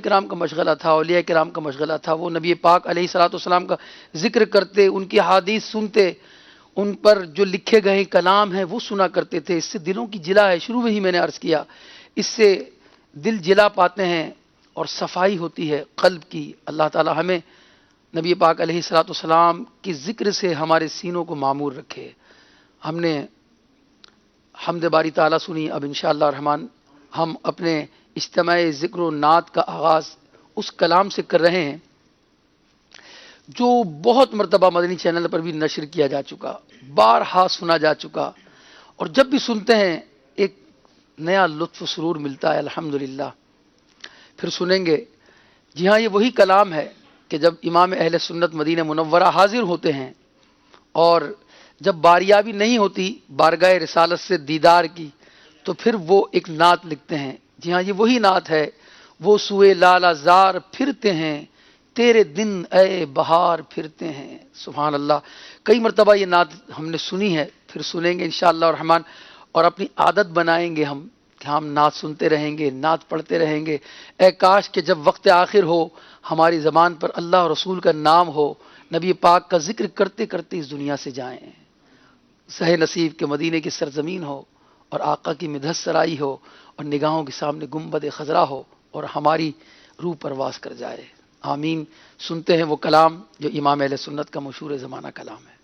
کرام کا مشغلہ تھا، اولیاء کرام کا مشغلہ تھا، وہ نبی پاک علیہ الصلوۃ والسلام کا ذکر کرتے، ان کی حدیث سنتے، ان پر جو لکھے گئے کلام ہیں وہ سنا کرتے تھے. اس سے دلوں کی جلا ہے، شروع میں ہی میں نے عرض کیا، اس سے دل جلا پاتے ہیں اور صفائی ہوتی ہے قلب کی. اللہ تعالی ہمیں نبی پاک علیہ الصلوۃ والسلام کی ذکر سے ہمارے سینوں کو معمور رکھے. ہم نے حمد باری تعالیٰ سنی، اب انشاءاللہ الرحمن ہم اپنے اجتماع ذکر و نعت کا آغاز اس کلام سے کر رہے ہیں جو بہت مرتبہ مدنی چینل پر بھی نشر کیا جا چکا، بارہا سنا جا چکا، اور جب بھی سنتے ہیں ایک نیا لطف و سرور ملتا ہے. الحمدللہ پھر سنیں گے. جی ہاں، یہ وہی کلام ہے کہ جب امام اہل سنت مدینہ منورہ حاضر ہوتے ہیں اور جب باریابی نہیں ہوتی بارگاہ رسالت سے دیدار کی، تو پھر وہ ایک نعت لکھتے ہیں. جی ہاں، یہ وہی نعت ہے. وہ سوئے لالہ زار پھرتے ہیں، تیرے دن اے بہار پھرتے ہیں. سبحان اللہ. کئی مرتبہ یہ نعت ہم نے سنی ہے، پھر سنیں گے انشاءاللہ الرحمن، اور اپنی عادت بنائیں گے ہم کہ ہم نعت سنتے رہیں گے، نعت پڑھتے رہیں گے. اے کاش کہ جب وقت آخر ہو ہماری زبان پر اللہ اور رسول کا نام ہو، نبی پاک کا ذکر کرتے کرتے اس دنیا سے جائیں. سہ نصیب کے مدینے کی سرزمین ہو اور آقا کی مدحت سرائی ہو اور نگاہوں کے سامنے گنبد خضرا ہو اور ہماری روح پرواز کر جائے. آمین. سنتے ہیں وہ کلام جو امام اہل سنت کا مشہور زمانہ کلام ہے.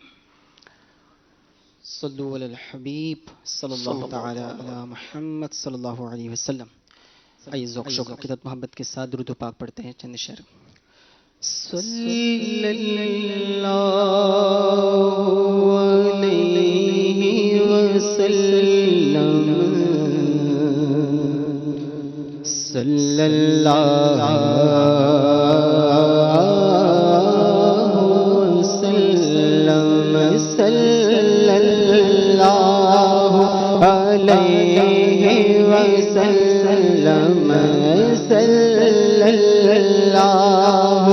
صلو علی الحبیب صلی اللہ تعالی علی محمد صلی اللہ علیہ وسلم. آئیے ذوق شوق عقیدت محبت کے ساتھ درود و پاک پڑھتے ہیں. چند شعر. صلی اللہ علیہ وسلم، صلی اللہ وسلم، صلی اللہ علیہ وسلم، صلی اللہ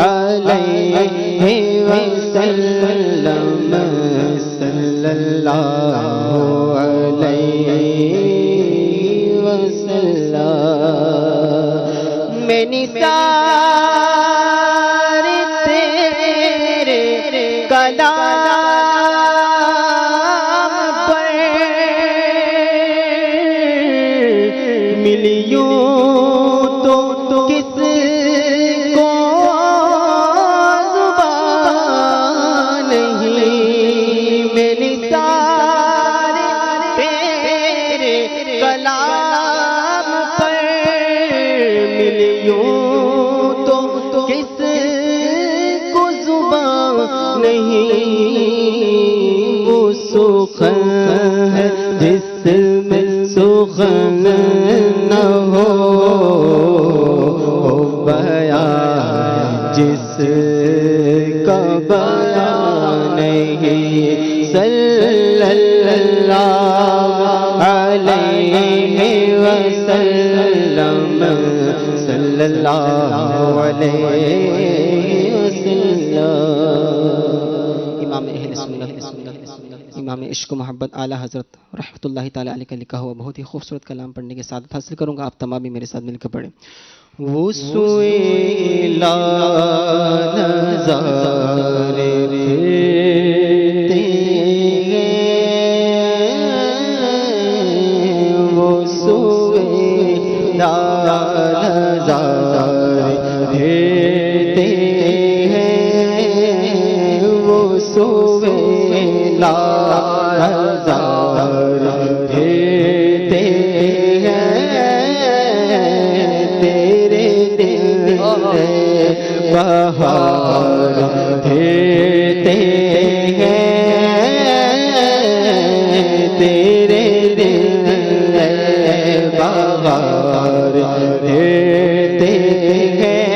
علیہ وسلم، صلی اللہ علیہ وسلم. میں نثار تیرے کلام پر ملیوں تو کس کو زبان نہیں. میں نثار تیرے کلام پر ملیوں تو کس کو زبان نہیں. وہ سخن ہے جس میں سخن نہ ہو، بیان جس کا بیان نہیں. صلی اللہ علیہ وسلم، صلی اللہ علیہ وسلم. امام اہل سنت، امام عشق و محبت اعلیٰ حضرت رحمۃ اللہ تعالیٰ علیہ کا لکھا ہوا بہت ہی خوبصورت کلام پڑھنے کے ساتھ حاصل کروں گا. آپ تمام بھی میرے ساتھ مل کر پڑھیں. وہ سوئے نظارے پھرتے ہیں، وہ سوئے نظارے پھرتے ہیں، وہ سوئے نظارے پھرتے بہار پھرتے ہیں، تیرے دل بہار پھرتے ہیں.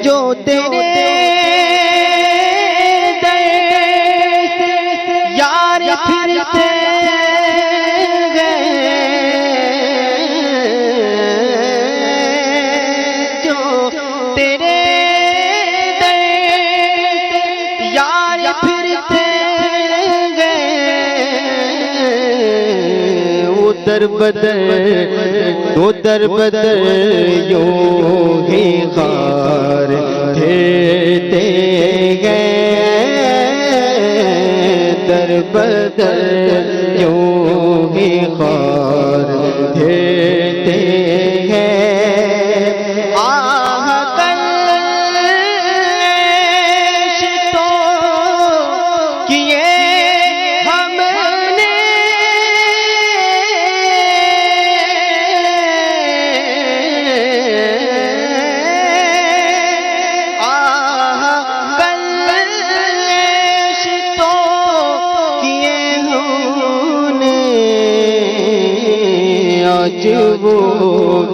جو تیرے در سے یار پھرتے در بدر دو در بدر یوں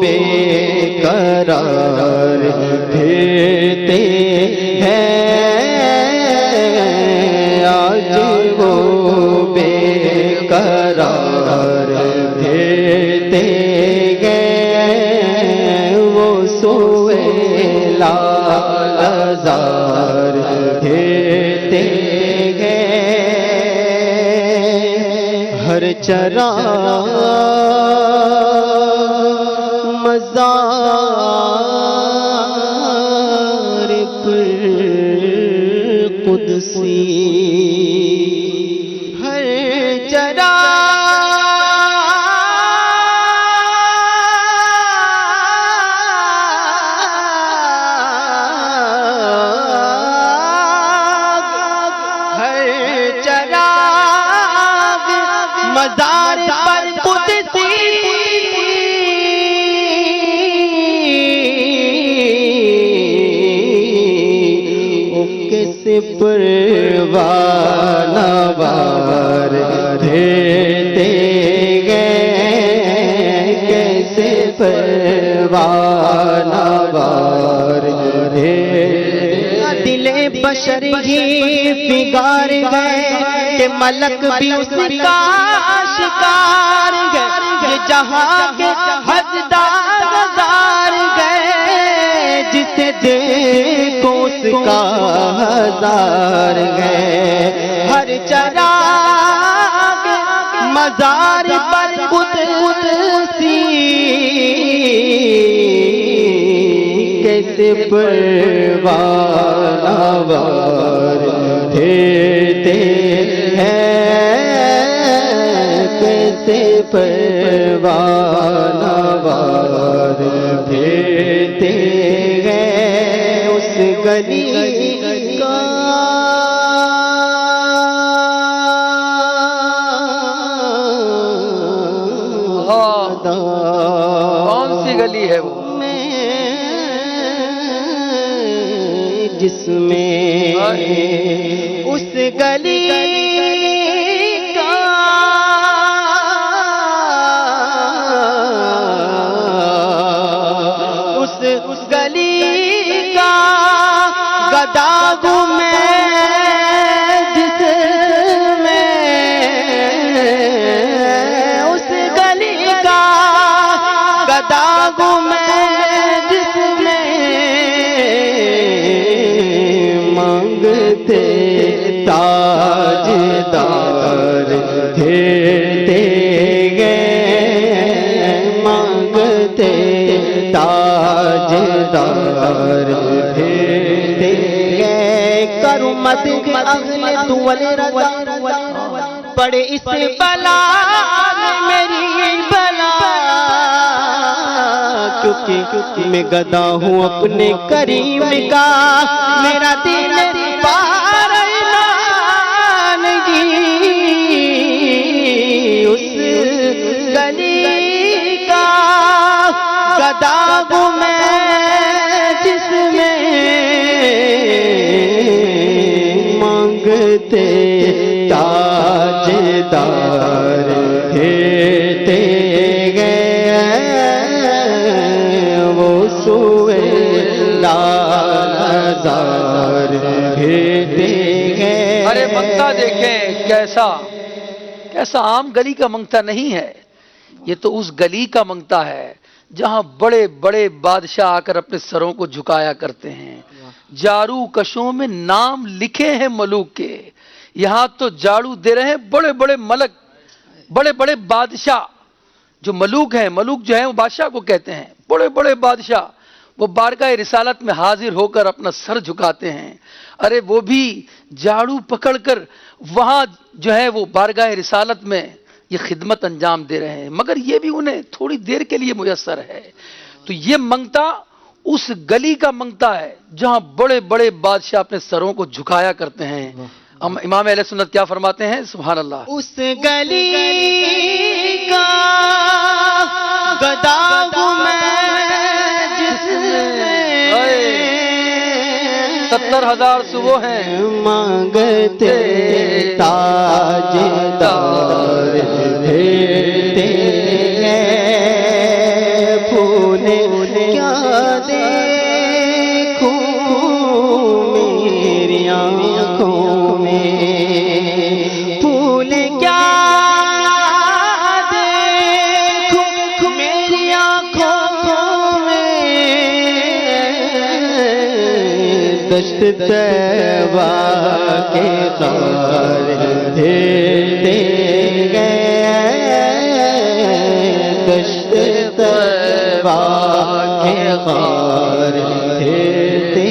بے قرار پھرتے ہیں، آج وہ بے قرار پھرتے گئے، وہ سوئے لالزار پھرتے گئے، ہر چراغ مزار پر قدسی، ہر چراغ مزار پر قدسی، کیسے پروانہ وار پھرتے گئے، کیسے پروانہ وار دل بشر ہی بگاڑ گئے کہ ملک بھی اس کا شکار گئے، یہ جہاں کے حددار گزار گئے، جسے دیکھو اس کا ہزار گئے، ہر چراغ مزار پر قدسی، کیسے پروانہ وار پھرتے ہیں، کیسے پروانہ وار پھرتے ہیں، اس گلی کا کون سی گلی ہے وہ جس میں اس گلی کا اس گلی کا گدا گھومے، جس میں اس گلی کا گدا گھومے، جس میں مانگتے تاجدار پھرتے گئے، مانگتے تاجدار پھرتے گئے، کرمت اہل دول رضا پڑے اس بلا میری بلا، کیونکہ میں گدا ہوں اپنے کریم کا، میرا دل پار ایمانگی، اس گلی کا گدا ہوں میں، جس میں مانگتے تاجدار پھرتے گئے، وہ سوئے لالزار پھرتے گئے۔ ارے منگتا دیکھیں کیسا عام گلی کا منگتا نہیں ہے، یہ تو اس گلی کا منگتا ہے جہاں بڑے بڑے بادشاہ آ کر اپنے سروں کو جھکایا کرتے ہیں، جارو کشوں میں نام لکھے ہیں ملوک کے، یہاں تو جاڑو دے رہے ہیں بڑے بڑے ملک، بڑے بڑے بادشاہ جو ملوک ہیں، ملوک جو ہیں وہ بادشاہ کو کہتے ہیں، بڑے بڑے بادشاہ وہ بارگاہ رسالت میں حاضر ہو کر اپنا سر جھکاتے ہیں، ارے وہ بھی جاڑو پکڑ کر وہاں جو ہے وہ بارگاہ رسالت میں یہ خدمت انجام دے رہے ہیں، مگر یہ بھی انہیں تھوڑی دیر کے لیے میسر ہے۔ تو یہ منگتا اس گلی کا منگتا ہے جہاں بڑے بڑے بادشاہ اپنے سروں کو جھکایا کرتے ہیں۔ امام اہل سنت کیا فرماتے ہیں؟ سبحان اللہ، اس گلی کا گدا ہوں میں، جس میں 70,000 صبح ہیں، مانگتے تاجدار پھرتے ہیں، پھول دیکھوں میری آنکھوں میں پھول کیا دیکھوں میری آنکھوں میں دشت طیبہ کے خار دیتے گئے دشت طیبہ کے خار دیتے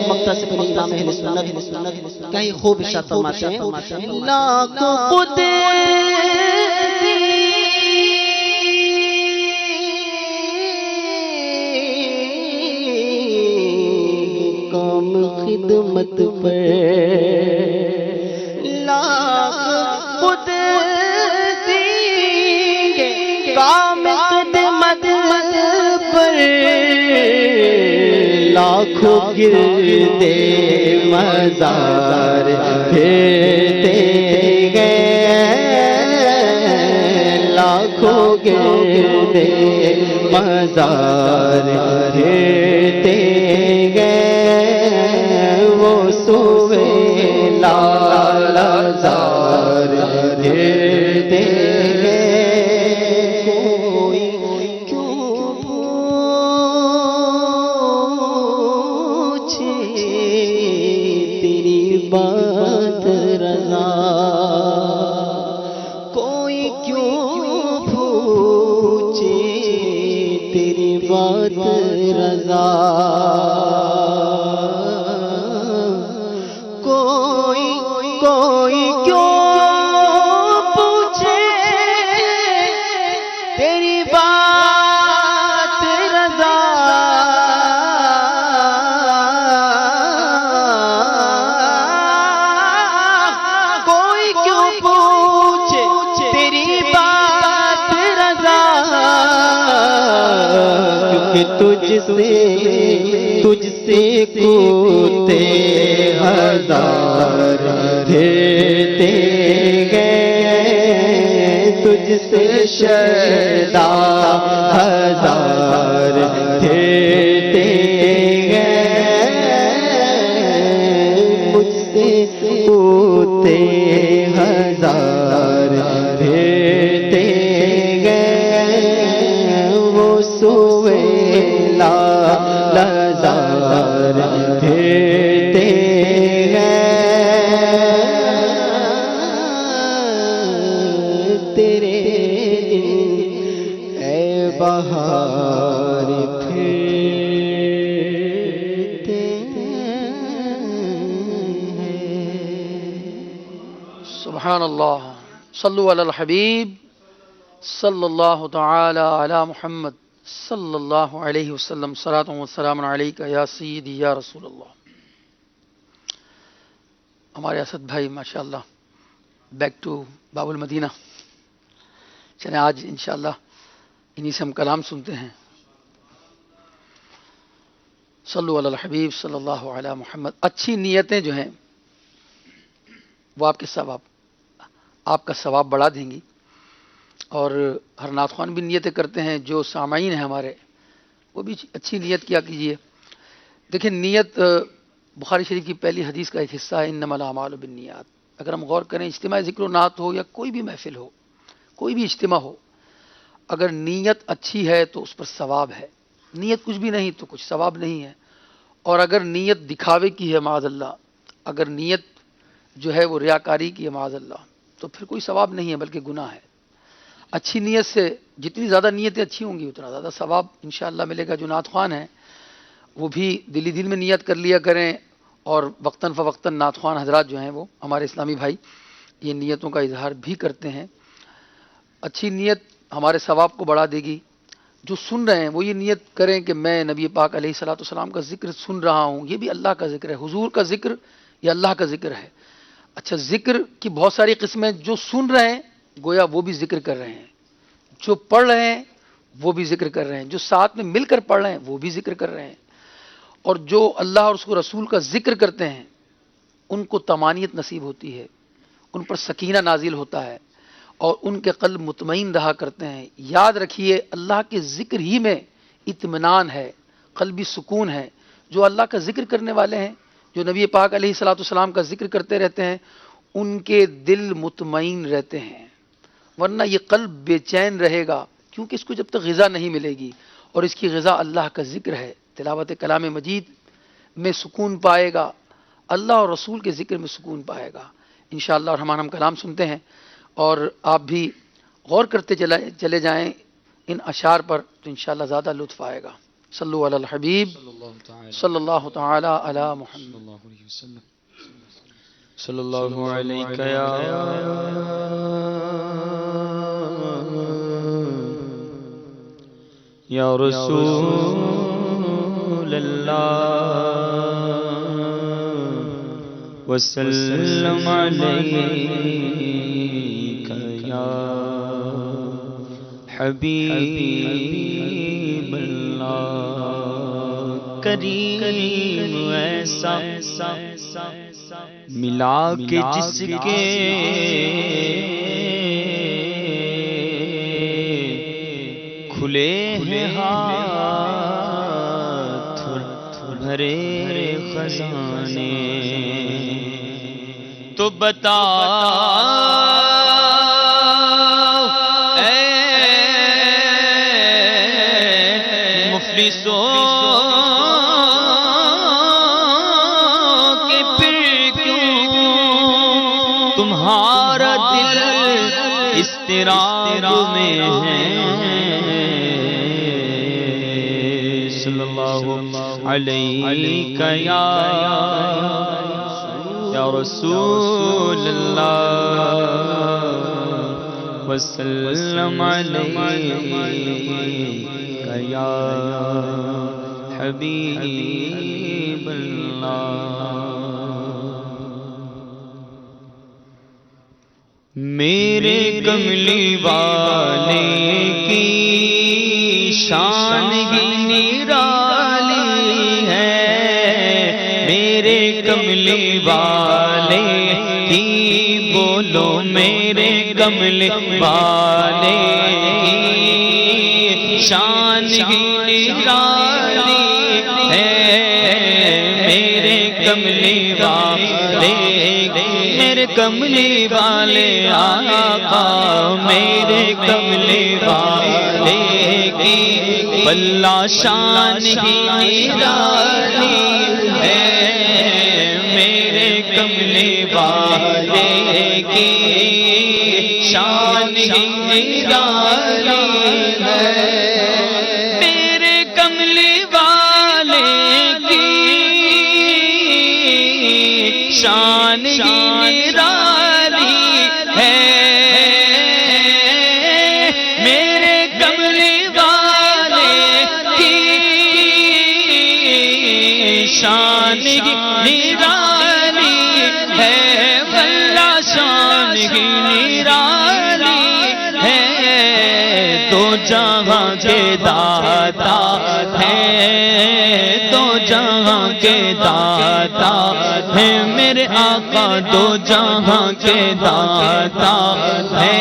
مقتصد امام اہل سنت کیا ہی خوب ارشاد فرماتے ہیں لاکھوں کام خدمت پر لاکھ قدسی کام خدمت پر لاکھوں گردے مزار پھرتے گئے لاکھوں گردے مزار پھرتے گئے وہ سوے لالزار پھرتے گئے کوئی کیوں پوچھے تیری بات رضا کوئی کیوں پوچھے تیری بات رضا کوئی کیوں پوچھے تیری بات رضا کوئی کیوں پوچھے تیری بات رضا کیونکہ تجھ سے کوتے ہزار پھرتے گئے تجھ سے شیدا ہزار پھرتے گئے مجھ سے کوتے ہزار پھرتے گئے وہ سوے لالزار پھرتے تیرے اے بہار پھرتے سبحان اللہ صلو علی الحبیب صلی اللہ تعالی علی محمد صلی اللہ علیہ وسلم صلاۃ و سلام علیکہ یا سیدی یا رسول اللہ. ہمارے اسد بھائی ماشاءاللہ بیک ٹو باب المدینہ. چلیں آج انشاءاللہ انہی سے ہم کلام سنتے ہیں. صلو علی الحبیب صلی اللہ علی محمد. اچھی نیتیں جو ہیں وہ آپ کا ثواب بڑھا دیں گی. اور ہر نعت خوان بھی نیتیں کرتے ہیں, جو سامعین ہیں ہمارے وہ بھی اچھی نیت کیا کیجیے. دیکھیں نیت بخاری شریف کی پہلی حدیث کا ایک حصہ ہے انما الاعمال بالنیات. اگر ہم غور کریں اجتماع ذکر و نعت ہو یا کوئی بھی محفل ہو, کوئی بھی اجتماع ہو, اگر نیت اچھی ہے تو اس پر ثواب ہے, نیت کچھ بھی نہیں تو کچھ ثواب نہیں ہے. اور اگر نیت دکھاوے کی ہے معاذ اللہ, اگر نیت جو ہے وہ ریاکاری کی ہے معاذ اللہ, تو پھر کوئی ثواب نہیں ہے بلکہ گناہ ہے. اچھی نیت سے جتنی زیادہ نیتیں اچھی ہوں گی اتنا زیادہ ثواب انشاءاللہ ملے گا. جو نعت خوان ہیں وہ بھی دلی دل میں نیت کر لیا کریں, اور وقتاً فوقتاً نعت خوان حضرات جو ہیں وہ ہمارے اسلامی بھائی یہ نیتوں کا اظہار بھی کرتے ہیں. اچھی نیت ہمارے ثواب کو بڑھا دے گی. جو سن رہے ہیں وہ یہ نیت کریں کہ میں نبی پاک علیہ الصلوۃ والسلام کا ذکر سن رہا ہوں, یہ بھی اللہ کا ذکر ہے, حضور کا ذکر یا اللہ کا ذکر ہے. اچھا ذکر کی بہت ساری قسمیں, جو سن رہے ہیں گویا وہ بھی ذکر کر رہے ہیں, جو پڑھ رہے ہیں وہ بھی ذکر کر رہے ہیں, جو ساتھ میں مل کر پڑھ رہے ہیں وہ بھی ذکر کر رہے ہیں. اور جو اللہ اور اس کو رسول کا ذکر کرتے ہیں ان کو طمانینت نصیب ہوتی ہے, ان پر سکینہ نازل ہوتا ہے, اور ان کے قلب مطمئن رہا کرتے ہیں. یاد رکھیے اللہ کے ذکر ہی میں اطمینان ہے، قلبی سکون ہے. جو اللہ کا ذکر کرنے والے ہیں، جو نبی پاک علیہ الصلوۃ والسلام کا ذکر کرتے رہتے ہیں، ان کے دل مطمئن رہتے ہیں. ورنہ یہ قلب بے چین رہے گا، کیونکہ اس کو جب تک غذا نہیں ملے گی، اور اس کی غذا اللہ کا ذکر ہے، تلاوت کلام مجید میں سکون پائے گا، اللہ اور رسول کے ذکر میں سکون پائے گا انشاءاللہ. اور ہم کلام سنتے ہیں، اور آپ بھی غور کرتے چلے جائیں ان اشعار پر، تو انشاءاللہ زیادہ لطف آئے گا. صلو علی الحبیب صلی اللہ تعالی علی محمد. صلی اللہ علیہ یا رسول اللہ وسلم علیک یا حبیب اللہ. کریم ایسا ملا کہ جس کے کھلے ہیں ہاتھ بھرے خزانے. تو بتا اے مفلسوں کہ پھر کیوں تمہارا دل اضطراب میں ہے. صلی اللہ علیہ یا رسول اللہ وسلم علیک یا حبیب اللہ. میرے کملی والے کی شان ہی نرالی ہے. میرے کملی والے کی بولو، میرے کملی والے کی شان ہی نرالی ہے. میرے کملی والے میرے کملی والے آقا، میرے کملی والے کی بلا شان ہی نرالی ہے. میرے کملی والے کی شان ہی نرالی ہے. میرے کملی والے کی شان ہی نرالی ہے. میرے کملی والے کی شان ہی نرالی ہے. بلا شان ہی نرالی ہے. دو جہاں کے داتا ہے، دو جہاں کے داتا ہے میرے آقا، دو جہاں کے داتا ہے.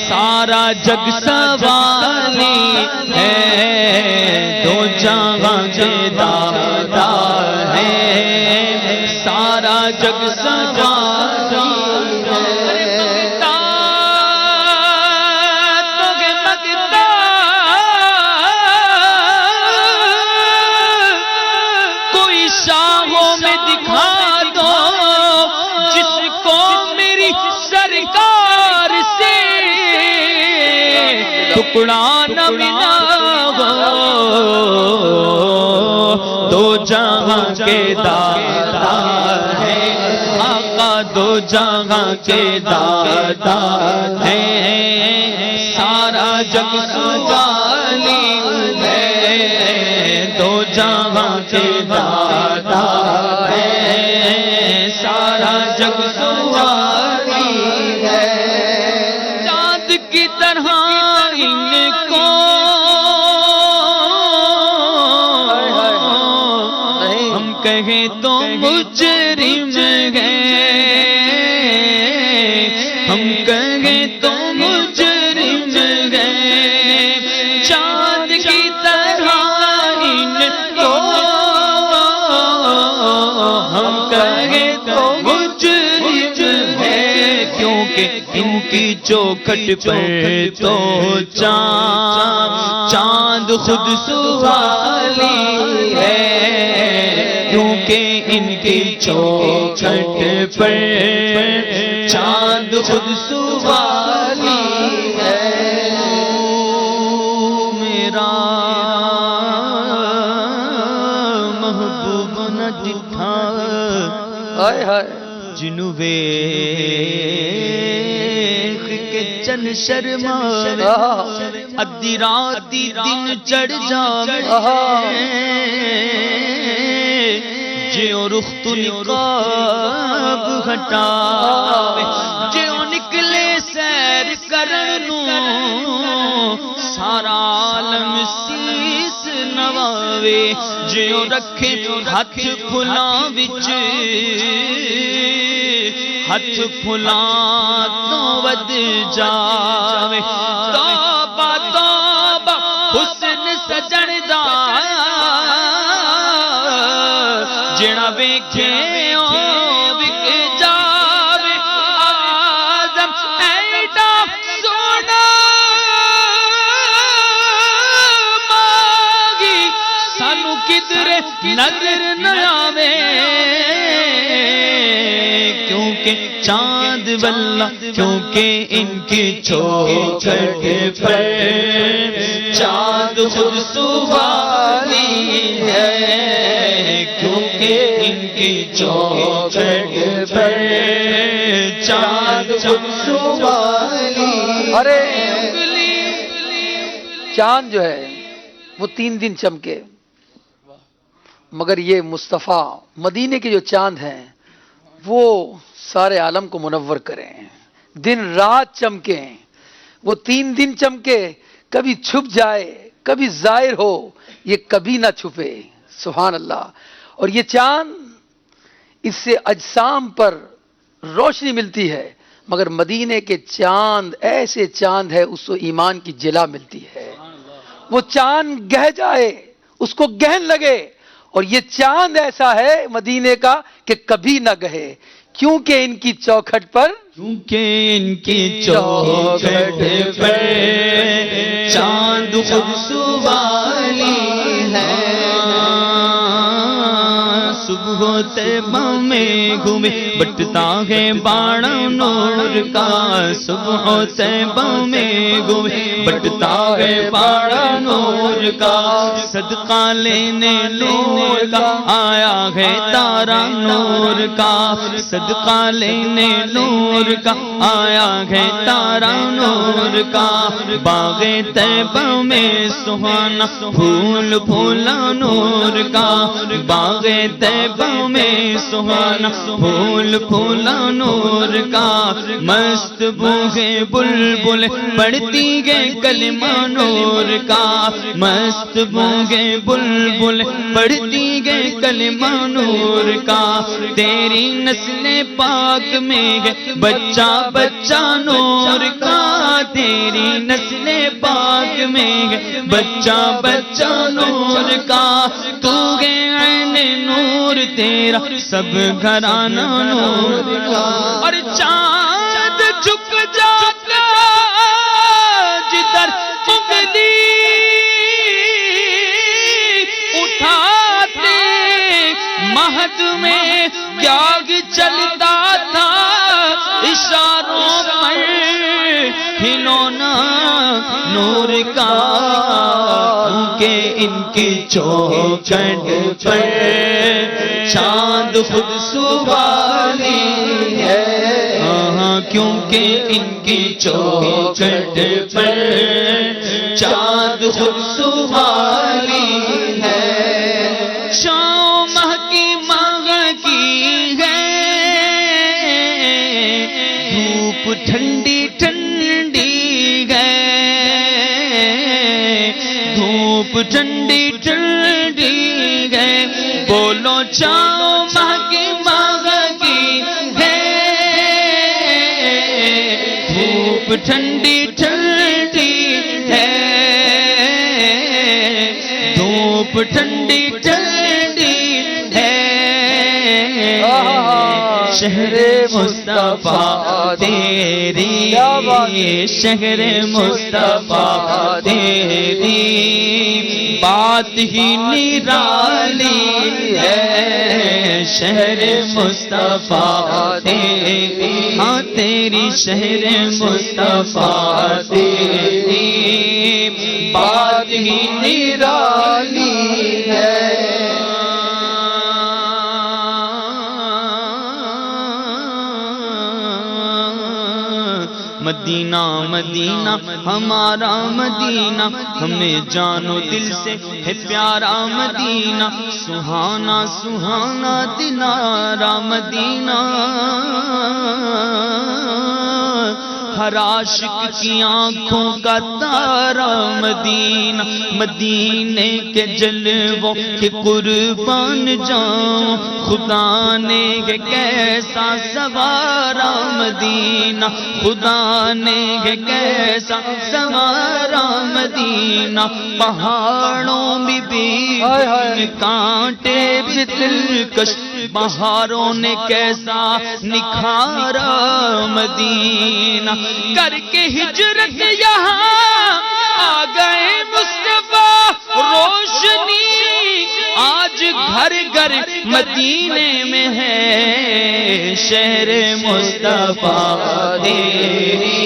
سارا جگ سوالی ہے، دو جہاں کے داتا ہے. سارا جگ سوالی ہے. شاہوں میں دکھا دو جس کو میری سرکار سے ٹکڑا نہ ملا ہو. دو جہاں کے داتا ہے آقا، دو جہاں کے داتا ہے. سارا جگ سوالی ہے، دو جہاں کے داتا ہے. سارا جگ سوالی ہے. چاند کی طرح ان کو ہم کہیں تو مجرم ہیں، ہم کہیں تو مجرم ہیں. چاند کی طرح کی چوکھٹ پر تو چاند خود سوالی ہے، کیونکہ ان کی چوکھٹ پر چاند خود سوالی ہے۔ میرا محبوب نہ دکھا ہائے ہائے جنوبے کے چن شرما ادھی راتی دن چڑھ جاوے جیو رخ تو نقاب ہٹاوے، جیو نکلے سیر کرن نو سارا عالم سیس نواوے، جیو رکھے ہاتھ پھلاں وچ ہاتھ پھلاں تو ود جاوے، توبہ توبہ حسن سجن دا جڑا ویکھے او وک جاوے، آدم ایڈا سونا ماگی سانو کدھر نظر نہ آوے، کیونکہ چاند واللہ کیونکہ ان کی چوکھٹ پر چاند خود سوالی ہے، کیونکہ ان کی چوکھٹ پر چاند خود سوالی۔ ارے چاند جو ہے وہ 3 دن چمکے، مگر یہ مصطفیٰ مدینے کے جو چاند ہیں وہ سارے عالم کو منور کریں، دن رات چمکیں، وہ 3 دن چمکے، کبھی چھپ جائے کبھی ظاہر ہو، یہ کبھی نہ چھپے، سبحان اللہ۔ اور یہ چاند اس سے اجسام پر روشنی ملتی ہے، مگر مدینے کے چاند ایسے چاند ہے اس کو ایمان کی جلا ملتی ہے، وہ چاند گہ جائے اس کو گہن لگے، اور یہ چاند ایسا ہے مدینے کا کہ کبھی نہ گہے، کیونکہ ان کی چوکھٹ پر کیونکہ ان کی چوکھٹ پر چاند خود سوالی ہے، صبح طیبہ میں گھومے بٹتا ہے باڑا نور کا، صبح طیبہ میں گھومے بٹتا ہے باڑا نور کا، صدقہ لینے نور کا آیا ہے تارا نور کا، صدقہ لینے نور کا آیا ہے تارا نور کا، باغ طیبہ میں سہانا پھول پھولا نور کا، باغ طیبہ میں سہانا پھول پھولا نور کا، مست بوگے بلبل پڑھتی گئے کلمہ نور کا، مست بوگے بلبل پڑھتی گئے کلمہ نور کا، تیری نسل پاک میں ہے بچہ بچہ نور کا، تیری نسل پاک میں ہے بچہ بچہ نور کا، تو گے عین نور تیرا سب گھرانہ نور کا، اور چاند جھک جاتا جدھر انگلی اٹھاتے، مہد میں کیاگ چلتا تھا اشاروں پر کھلونا نور کا، کیونکہ ان کی چوکھٹ پر چاند خود سوالی ہے، کیونکہ ان کی چوکھٹ پر چاند خود سوالی ہے، شام ماہ کی ہے دھوپ ٹھنڈی ٹھنڈی ہے، دھوپ ٹھنڈی ٹھنڈی ہے، بولو چاو ماہ کی ہے دھوپ ٹھنڈی ٹھنڈی ہے، دھوپ ٹھنڈی ٹھنڈی ہے، شہر مصطفیٰ تیری، شہر مصطفیٰ تیری بات ہی نرالی ہے، شہر مصطفیٰ تیری، ہاں تیری شہر مصطفیٰ تیری بات ہی نرالی ہے۔ مدینہ مدینہ ہمارا مدینہ، ہمیں جانو دل سے ہے پیارا مدینہ، سہانا سہانا دلارا مدینہ، ہر عاشق کی آنکھوں کا تارا مدینہ، مدینے کے جلووں کے قربان جاؤں، خدا نے کیسا سوارا مدینہ، خدا نے کیسا سوارا مدینہ، پہاڑوں میں بھی کانٹے بھی دلکش، بہاروں نے کیسا نکھارا مدینہ، کر کے ہجرت یہاں آ گئے مصطفیٰ، روشنی آج گھر گھر مدینے میں ہے، شہر مصطفیٰ تیری،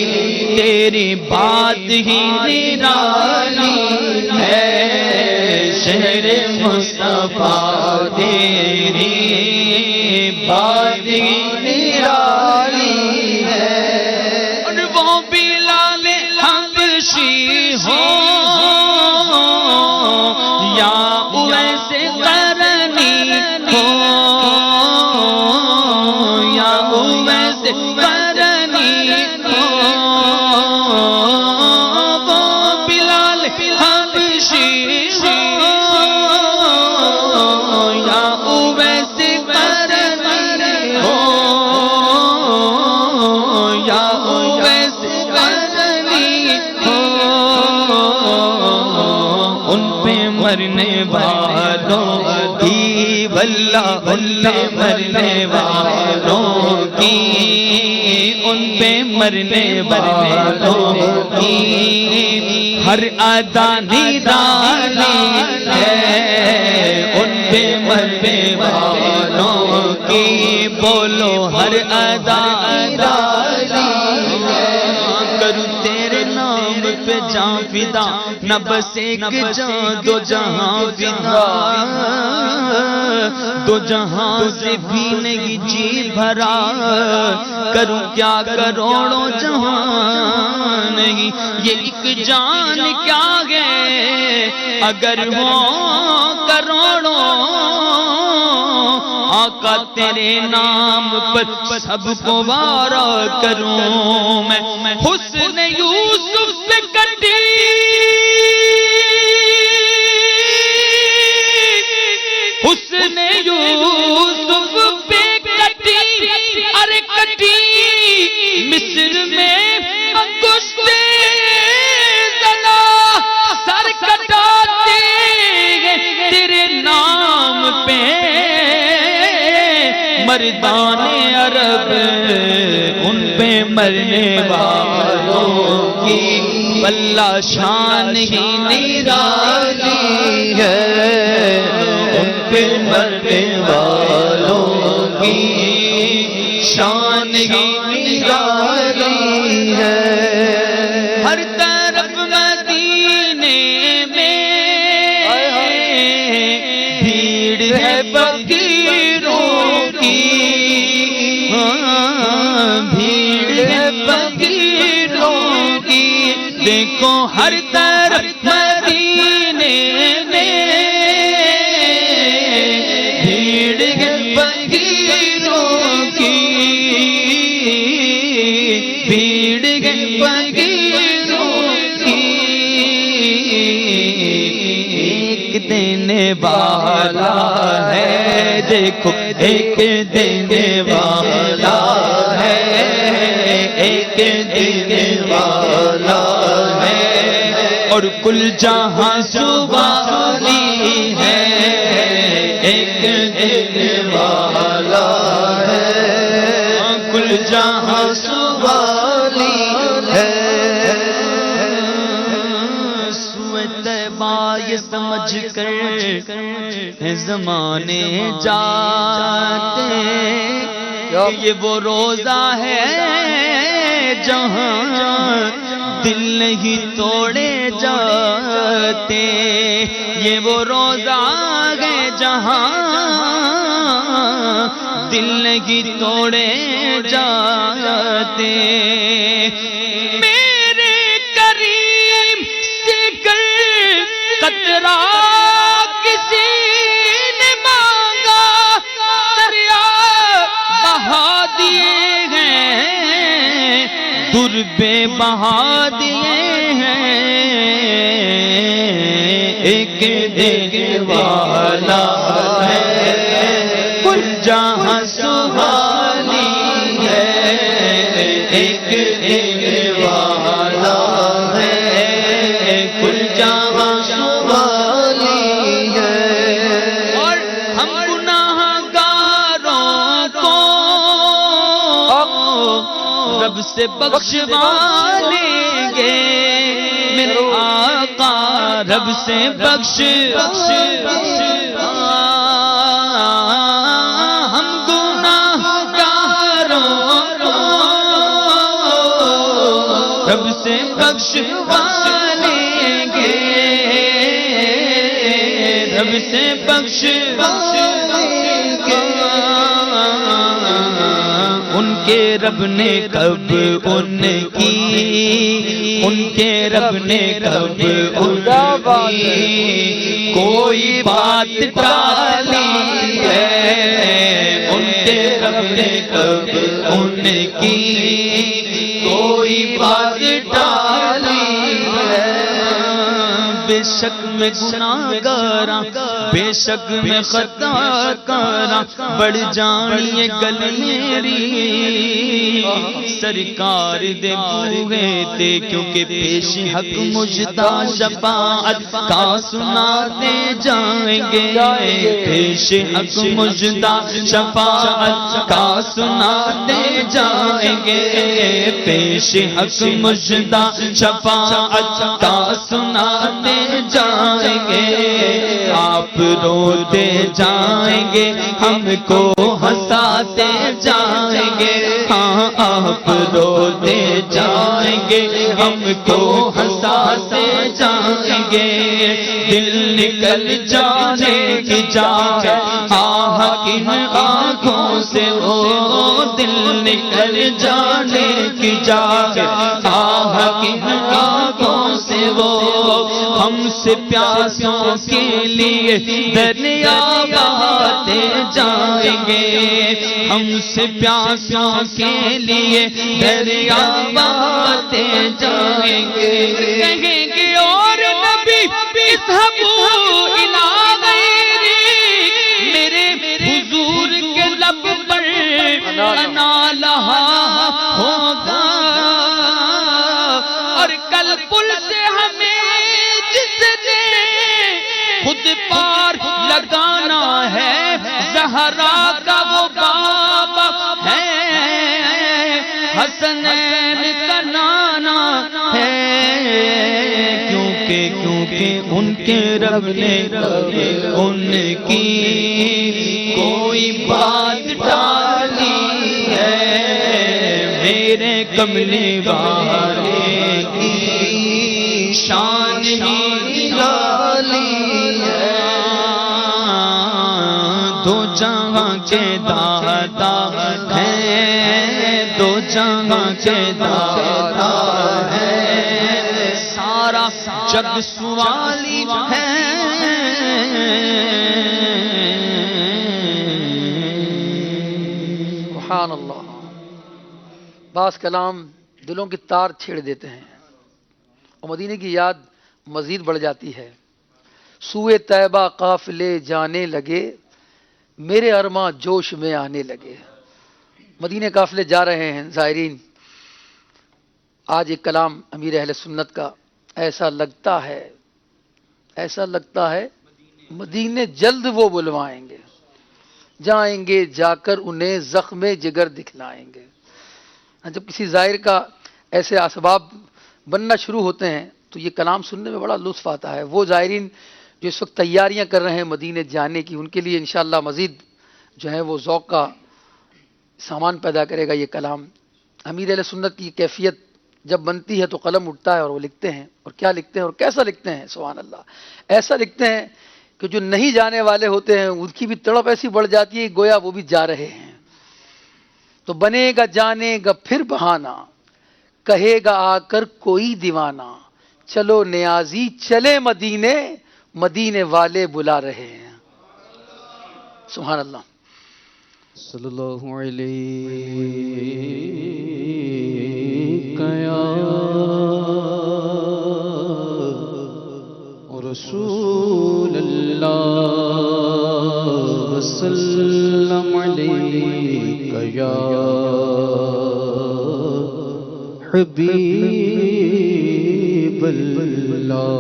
تیری بات ہی نرالی ہے، شہر مصطفیٰ تیری بات ہی نرالی ہے۔ اور وہ بلال حبشی ہو یا اویس قرنی ہو، یا اویس قرنی ہو، وہ بلال حبشی ہو یا اویس قرنی ہو، یا اویس قرنی ہو، ان پہ مرنے والوں کی واللہ، ان پہ مرنے والوں کی، ان پہ مرنے والوں کی ہر ادا نرالی ہے، ان پہ مرنے والوں کی بولو ہر ادا نرالی ہے، کروں تیرے نام پہ جاں فدا، نہ بس ایک جاں دو جہاں فدا، دو جہاں سے بھی نہیں جی بھرا، کروں کیا کروڑوں جہاں نہیں، یہ ایک جان کیا ہے اگر ہو کروڑوں، آقا تیرے نام پر سب کو وارا کروں میں، حسن یوسف سے کٹی حسن یوسف پہ کٹی، ارے کٹی مصر میں انگشتے زنا، سر کٹاتے ہیں تیرے نام پہ مردان عرب، ان پہ مرنے والوں کی واللہ شان ہی نرالی ہے، ان پہ مرنے والوں کی شان ہی نرالی ہے، ہر طرف مدینے میں بھیڑ ہے فقیروں کی، بھیڑ ہے فقیروں کی، دیکھو ہر طرف مدینے میں بھیڑ ہے فقیروں کی، بھیڑ ہے فقیروں کی، ایک دینے والا ہے، دیکھو ایک دینے والا ہے، ایک دینے والا ہے، اور کل جہاں سوالی ہے، ایک دینے والا ہے۔ ہیں زمانے جاتے، یہ وہ روزہ ہے جہاں دل نہیں توڑے جاتے، یہ وہ روزہ ہے جہاں دل نہیں توڑے جاتے۔ میرے کریم سے کر قطرہ کسی نے مانگا، دریا بہا دیے ہیں، در بے بہا دیے ہیں، ایک دینے والا ہے کل جہاں سبحانی ہے، ایک دینے والا ہے کل جہاں سبحانی ہے۔ اور ہم گناہگاروں کو رب سے بخشوا لیں گے، میرے آقا رب سے بخش ہم گناہگاروں کو رب سے بخشوا لیں گے، رب سے بخشوا لیں گے۔ ان کے رب نے کب ان کے رب نے کب ان کی کوئی بات ٹالی ہے، ان کے رب نے کب ان کی کوئی بات ٹالی ہے۔ بے شک میں گناہگاراں، بے شک میں خطا کاراں، بڑھ جانی گل میری سرکار دے بوئے تے، کیونکہ پیش حق مجدہ شفاعت کا سناتے جائیں گے، پیش حق مجدہ شفاعت کا سناتے جائیں گے، پیش حق مجدہ شفاعت کا سناتے جائیں گے، آپ روتے جائیں گے ہم کو ہنساتے جائیں گے، ہاں آپ روتے جائیں گے ہم کو ہنساتے جائیں گے، دل نکل جانے کی جائے آہ کن آنکھوں سے وہ، دل نکل جانے کی جائے آہ کن آنکھوں سے وہ، ہم سے پیاسوں کے لیے دریا بہاتے جائیں گے، ہم سے پیاسوں کے لیے دریا بہاتے جائیں گے، کہیں گے اور نبی اذهبوا الی غیری، میرے حضور کے لب پر انا لہا ہوگا، اور کل پل سے ہمیں جس نے خود پار لگانا ہے، زہرا کا وہ باب ہے، حسنین کا نانا ہے، کیونکہ ان کے رب نے ان کی کوئی بات ٹالی ہے، میرے کملی والے کی شان ہی نرالی ہے، دو جہاں کے داتا ہیں، دو جہاں کے داتا ہیں، سارا جگ سوالی ہے، سبحان اللہ۔ بعض کلام دلوں کی تار چھیڑ دیتے ہیں اور مدینے کی یاد مزید بڑھ جاتی ہے۔ سوئے طیبہ قافلے جانے لگے، میرے ارماں جوش میں آنے لگے۔ مدینے قافلے جا رہے ہیں زائرین، آج ایک کلام امیر اہل سنت کا ایسا لگتا ہے مدینے جلد وہ بلوائیں گے، جائیں گے جا کر انہیں زخم جگر دکھلائیں گے۔ جب کسی زائر کا ایسے اسباب بننا شروع ہوتے ہیں تو یہ کلام سننے میں بڑا لطف آتا ہے۔ وہ زائرین جو اس وقت تیاریاں کر رہے ہیں مدینے جانے کی، ان کے لیے انشاءاللہ مزید جو ہے وہ ذوق کا سامان پیدا کرے گا یہ کلام۔ امیر اہل سنت کی کیفیت جب بنتی ہے تو قلم اٹھتا ہے اور وہ لکھتے ہیں، اور کیا لکھتے ہیں اور کیسا لکھتے ہیں، سبحان اللہ۔ ایسا لکھتے ہیں کہ جو نہیں جانے والے ہوتے ہیں ان کی بھی تڑپ ایسی بڑھ جاتی ہے گویا وہ بھی جا رہے ہیں۔ تو بنے گا جانے گا پھر بہانہ، کہے گا آ کر کوئی دیوانہ، چلو نیازی چلے مدینے، مدینے والے بلا رہے ہیں۔ سبحان اللہ۔ صلی اللہ علیہ یا رسول اللہ وسلم علیک یا حبیب اللہ۔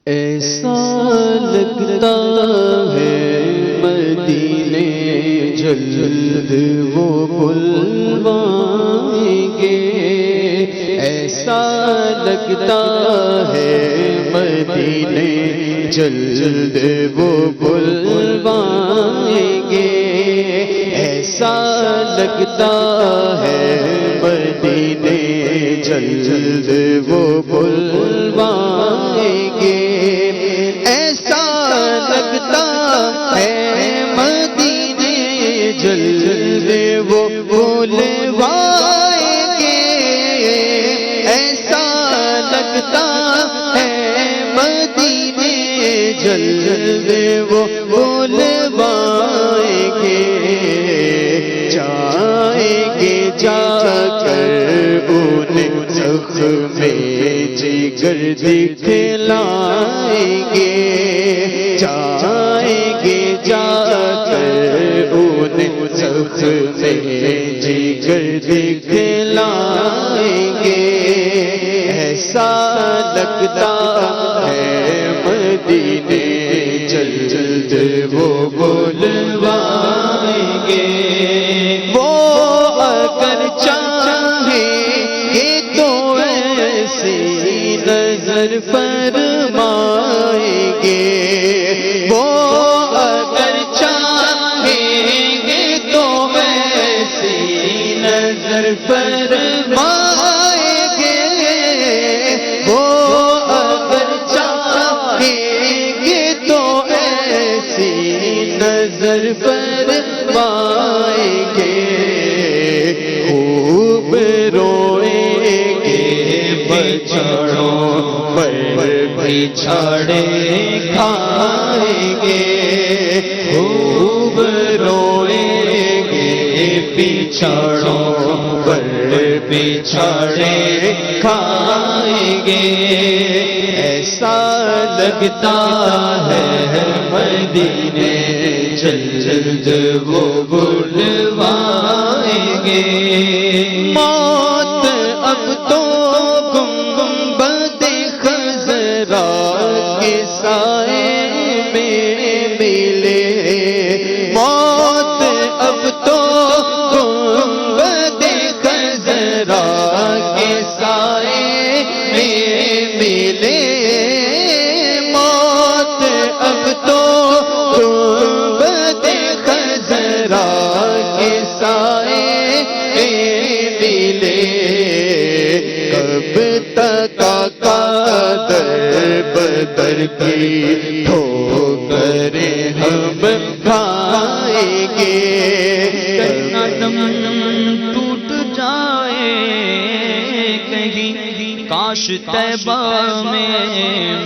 ایسا لگتا ہے مدینے جلد وہ بلوائیں گے، ایسا لگتا ہے مدینے جلد وہ بلوائیں گے، ایسا لگتا ہے مدینے جلد وہ بلوائیں گے، ایسا لگتا ہے مدینے جلد وہ بلوائیں گے، ایسا لگتا ہے مدینے جلد وہ بلوائیں گے، جائیں گے جا کر انہیں زخم جگر دکھلائیں گے، جائیں گے جا کر انہیں زخم جگر دکھلائیں گے، ایسا لگتا ہے مدینے جلد وہ بلوائیں گے، وہ اگر چاہیں گے تو ایسی نظر فرمائیں گے، وہ اگر چاہیں گے تو ایسی نظر فرمائیں گے، وہ اگر چاہیں گے تو ایسی نظر فرمائیں گے، خوب روئیں گے بچڑوں پر بچھڑے کھائیں گے، خوب روئیں گے بچڑوں پر بچھڑے کھائیں گے، ایسا لگتا ہے مدینے جلد وہ بلوائیں گے، موت اب تو گنبد خضرا کے سائے میں ملے، موت اب تو گنبد خضرا کے سائے میں ملے، موت اب تو گنبد خضرا کے سائے میں ملے، کب تک در بدر کی ٹھوکریں ہم کھائیں گے، قدم ٹوٹ جائے کہیں، کاش طیبہ میں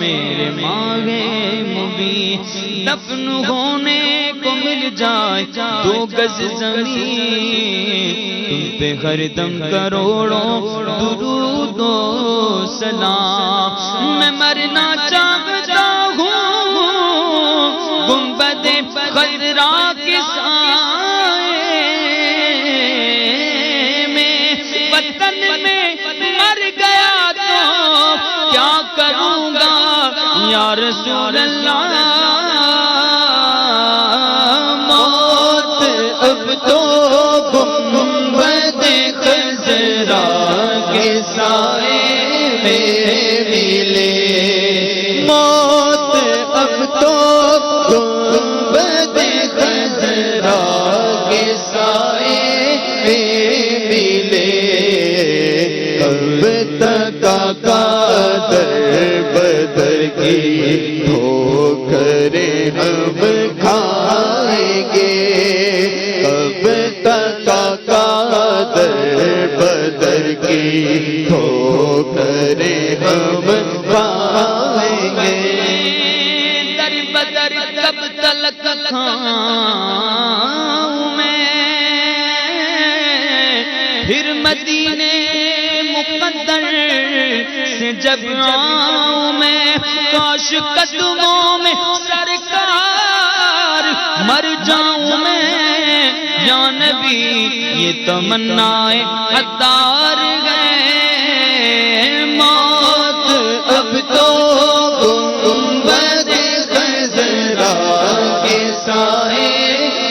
میرے مانگے مبی دفن ہونے کو مل جائے 2 گز زمین، تم پہ ہر دم کروڑوں درود و سلام، میں مرنا چاہتا ہوں گنبد خضرا کے سائے میں، وطن میں مر گیا تو کیا کروں گا یا رسول اللہ، موت اب تو گنبد خضرا کے سائے کی ٹھوکریں ہم کھائیں گے، کب تک آقا در بدر کی ٹھوکریں ہم کھائیں گے۔ در بدر کب تلک کھاؤں میں، پھر مدینے مقدر سے جب آؤں میں، کاش قدموں میں سرکار مر جاؤں میں، یا نبی یہ تمنائیں عطار گئے، موت اب تو گنبد خضرا کے سائے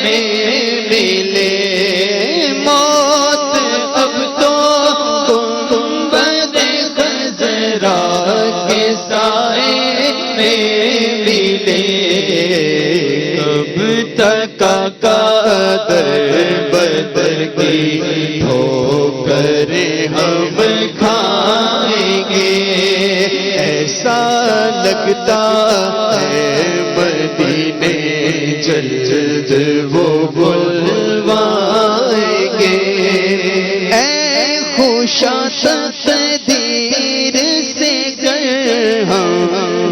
میں ملے، موت اب تو گنبد خضرا کے سائے میں ملے، کب تک در بدر کی ٹھوکریں ہم کھائیں گے، ایسا لگتا ہے مدینے جلد وہ بلوائیں گے، اے خوشا تقدیر سے گر ہم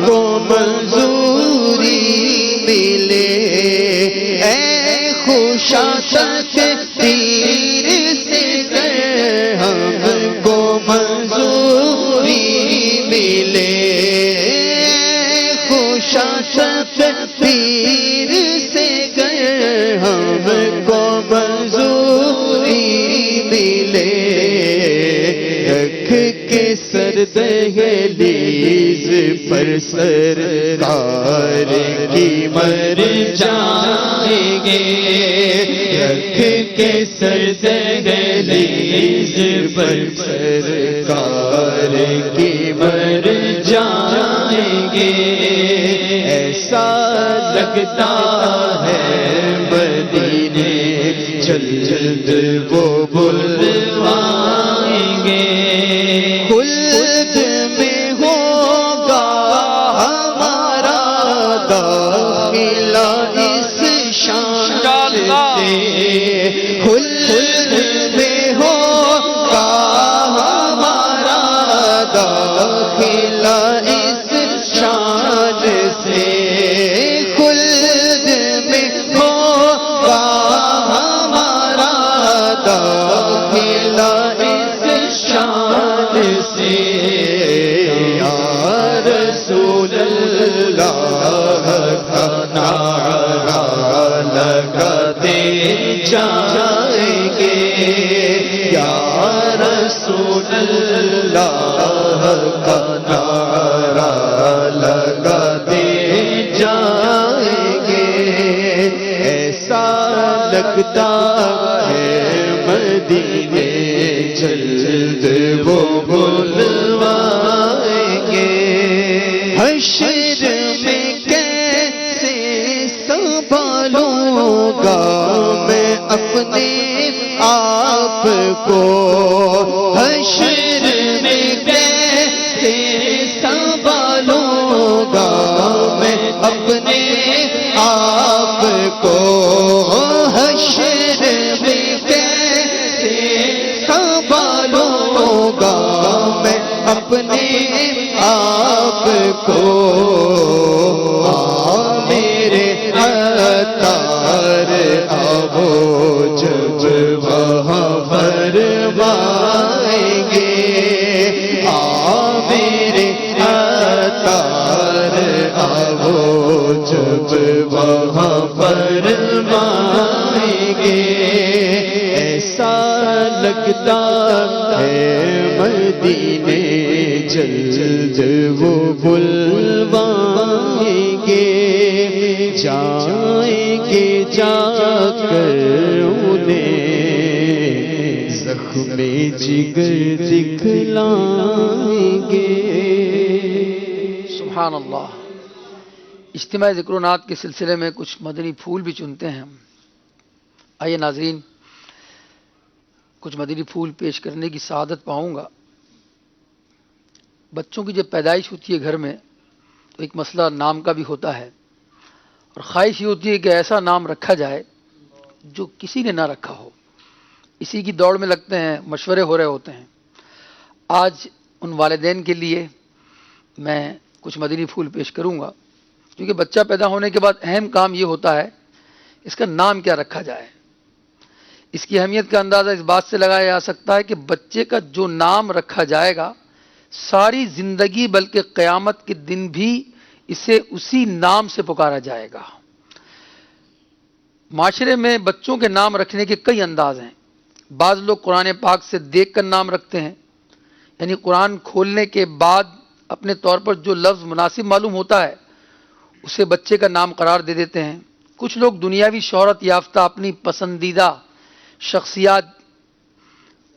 کو منظوری ملے، اے خوشا تقدیر سے گر ہم کو منظوری ملے، خوشا تقدیر سے گر ہم کو منظوری ملے، رکھ کے سر دہلیز پر سرکار کی مر جائیں گے، رکھ کے سر دہلیز پر سرکار کی مر جائیں گے، ایسا لگتا ہے مدینے جلد وہ بلوائیں گے، خلد میں ہوگا ہمارا داخلہ اس شان سے، خلد میں ہوگا ہمارا داخلہ اس شان سے، خلد میں ہوگا ہمارا داخلہ اس شان سے، یا رسول اللہ کا نعرہ لگاتے جائیں گے، یا رسول اللہ کا نعرہ لگاتے جائیں گے، ایسا لگتا ہے مدینے جلد وہ بلوائیں گے، حشر میں کیسے سنبھالوں گا میں اپنے آپ کو، حشر میں کیسے سنبھالوں گا میں اپنے آپ کو، حشر میں کیسے سنبھالوں گا میں اپنے آپ کو، میرے عطار آؤ جب وہاں فرمائیں گے، میرے عطار آؤ جب وہاں فرمائیں گے، ایسا لگتا ہے مدینے جلد وہ بلوائیں گے، جائیں گے جا کر انہیں زخم جگر دکھلائیں گے۔ سبحان اللہ۔ اجتماع ذکر و نعت کے سلسلے میں کچھ مدنی پھول بھی چنتے ہیں ہم۔ آئیے ناظرین، کچھ مدنی پھول پیش کرنے کی سعادت پاؤں گا۔ بچوں کی جب پیدائش ہوتی ہے گھر میں تو ایک مسئلہ نام کا بھی ہوتا ہے، اور خواہش یہ ہوتی ہے کہ ایسا نام رکھا جائے جو کسی نے نہ رکھا ہو، اسی کی دوڑ میں لگتے ہیں، مشورے ہو رہے ہوتے ہیں۔ آج ان والدین کے لیے میں کچھ مدنی پھول پیش کروں گا، کیونکہ بچہ پیدا ہونے کے بعد اہم کام یہ ہوتا ہے اس کا نام کیا رکھا جائے۔ اس کی اہمیت کا اندازہ اس بات سے لگایا جا سکتا ہے کہ بچے کا جو نام رکھا جائے گا ساری زندگی بلکہ قیامت کے دن بھی اسے اسی نام سے پکارا جائے گا۔ معاشرے میں بچوں کے نام رکھنے کے کئی انداز ہیں۔ بعض لوگ قرآن پاک سے دیکھ کر نام رکھتے ہیں، یعنی قرآن کھولنے کے بعد اپنے طور پر جو لفظ مناسب معلوم ہوتا ہے اسے بچے کا نام قرار دے دیتے ہیں۔ کچھ لوگ دنیاوی شہرت یافتہ اپنی پسندیدہ شخصیات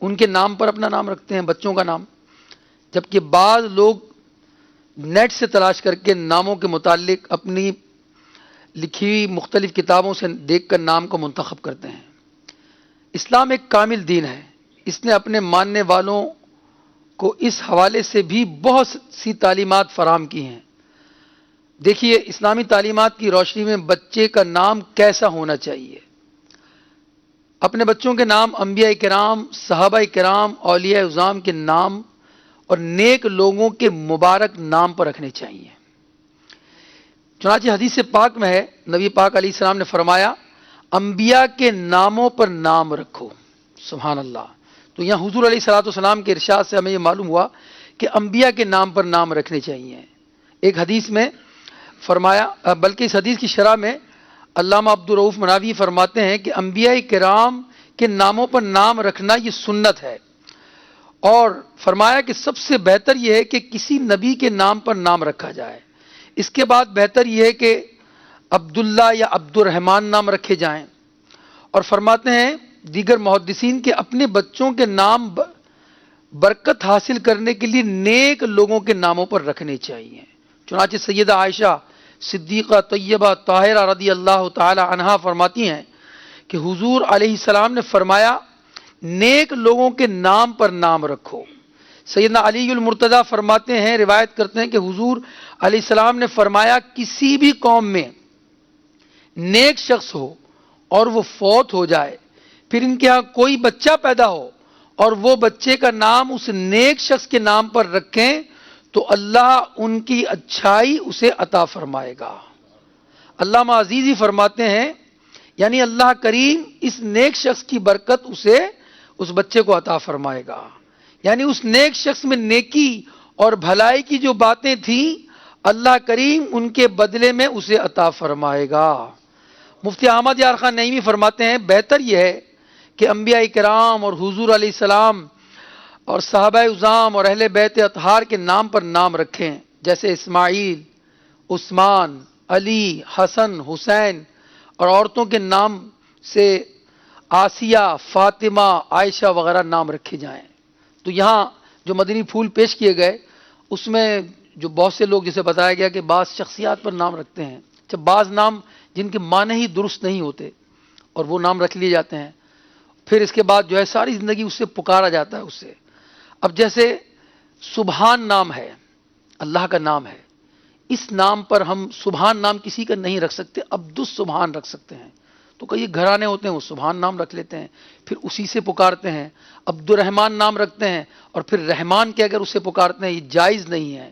ان کے نام پر اپنا نام رکھتے ہیں، بچوں کا نام، جبکہ بعض لوگ نیٹ سے تلاش کر کے ناموں کے متعلق اپنی لکھی ہوئی مختلف کتابوں سے دیکھ کر نام کو منتخب کرتے ہیں۔ اسلام ایک کامل دین ہے، اس نے اپنے ماننے والوں کو اس حوالے سے بھی بہت سی تعلیمات فراہم کی ہیں۔ دیکھیے اسلامی تعلیمات کی روشنی میں بچے کا نام کیسا ہونا چاہیے۔ اپنے بچوں کے نام انبیاء کرام، صحابہ کرام، اولیاء عظام کے نام اور نیک لوگوں کے مبارک نام پر رکھنے چاہیے۔ چنانچہ حدیث پاک میں ہے، نبی پاک علیہ السلام نے فرمایا انبیاء کے ناموں پر نام رکھو۔ سبحان اللہ۔ تو یہاں حضور علیہ الصلوۃ والسلام کے ارشاد سے ہمیں یہ معلوم ہوا کہ انبیاء کے نام پر نام رکھنے چاہیے۔ ایک حدیث میں فرمایا، بلکہ اس حدیث کی شرح میں علامہ عبدالرؤف مناوی فرماتے ہیں کہ انبیاء کرام کے ناموں پر نام رکھنا یہ سنت ہے، اور فرمایا کہ سب سے بہتر یہ ہے کہ کسی نبی کے نام پر نام رکھا جائے۔ اس کے بعد بہتر یہ ہے کہ عبداللہ یا عبد الرحمن نام رکھے جائیں، اور فرماتے ہیں دیگر محدثین کے اپنے بچوں کے نام برکت حاصل کرنے کے لیے نیک لوگوں کے ناموں پر رکھنے چاہیے۔ چنانچہ سیدہ عائشہ صدیقہ طیبہ طاہرہ رضی اللہ تعالی عنہا فرماتی ہیں کہ حضور علیہ السلام نے فرمایا نیک لوگوں کے نام پر نام رکھو۔ سیدنا علی المرتضیٰ فرماتے ہیں، روایت کرتے ہیں کہ حضور علیہ السلام نے فرمایا کسی بھی قوم میں نیک شخص ہو اور وہ فوت ہو جائے، پھر ان کے ہاں کوئی بچہ پیدا ہو اور وہ بچے کا نام اس نیک شخص کے نام پر رکھیں تو اللہ ان کی اچھائی اسے عطا فرمائے گا۔ علامہ عزیزی فرماتے ہیں یعنی اللہ کریم اس نیک شخص کی برکت اسے اس بچے کو عطا فرمائے گا، یعنی اس نیک شخص میں نیکی اور بھلائی کی جو باتیں تھیں اللہ کریم ان کے بدلے میں اسے عطا فرمائے گا۔ مفتی احمد یار خان نعیمی فرماتے ہیں بہتر یہ ہے کہ انبیاء کرام اور حضور علیہ السلام اور صحابہ اعظام اور اہل بیت اطہار کے نام پر نام رکھیں، جیسے اسماعیل، عثمان، علی، حسن، حسین، اور عورتوں کے نام سے آسیہ، فاطمہ، عائشہ وغیرہ نام رکھے جائیں۔ تو یہاں جو مدنی پھول پیش کیے گئے اس میں جو بہت سے لوگ جسے بتایا گیا کہ بعض شخصیات پر نام رکھتے ہیں، جب بعض نام جن کے معنی ہی درست نہیں ہوتے اور وہ نام رکھ لیے جاتے ہیں، پھر اس کے بعد جو ہے ساری زندگی اس سے پکارا جاتا ہے اس سے۔ اب جیسے سبحان نام ہے، اللہ کا نام ہے، اس نام پر ہم سبحان نام کسی کا نہیں رکھ سکتے، عبد السبحان رکھ سکتے ہیں۔ تو کئی گھرانے ہوتے ہیں وہ سبحان نام رکھ لیتے ہیں، پھر اسی سے پکارتے ہیں۔ عبد الرحمن نام رکھتے ہیں اور پھر رحمان کے اگر اسے پکارتے ہیں، یہ جائز نہیں ہے۔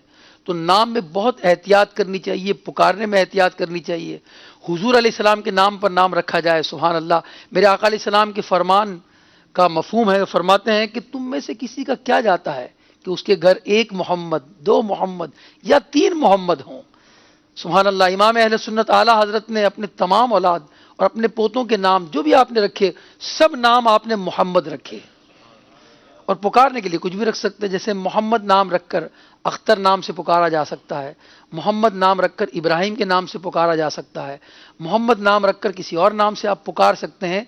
تو نام میں بہت احتیاط کرنی چاہیے، پکارنے میں احتیاط کرنی چاہیے۔ حضور علیہ السلام کے نام پر نام رکھا جائے، سبحان اللہ۔ میرے آقا علیہ السلام کے فرمان کا مفہوم ہے، فرماتے ہیں کہ تم میں سے کسی کا کیا جاتا ہے کہ اس کے گھر ایک محمد، دو محمد یا تین محمد ہوں۔ سبحان اللہ۔ امام اہل سنت اعلیٰ حضرت نے اپنے تمام اولاد اور اپنے پوتوں کے نام جو بھی آپ نے رکھے سب نام آپ نے محمد رکھے، اور پکارنے کے لیے کچھ بھی رکھ سکتے ہیں، جیسے محمد نام رکھ کر اختر نام سے پکارا جا سکتا ہے، محمد نام رکھ کر ابراہیم کے نام سے پکارا جا سکتا ہے، محمد نام رکھ کر کسی اور نام سے آپ پکار سکتے ہیں۔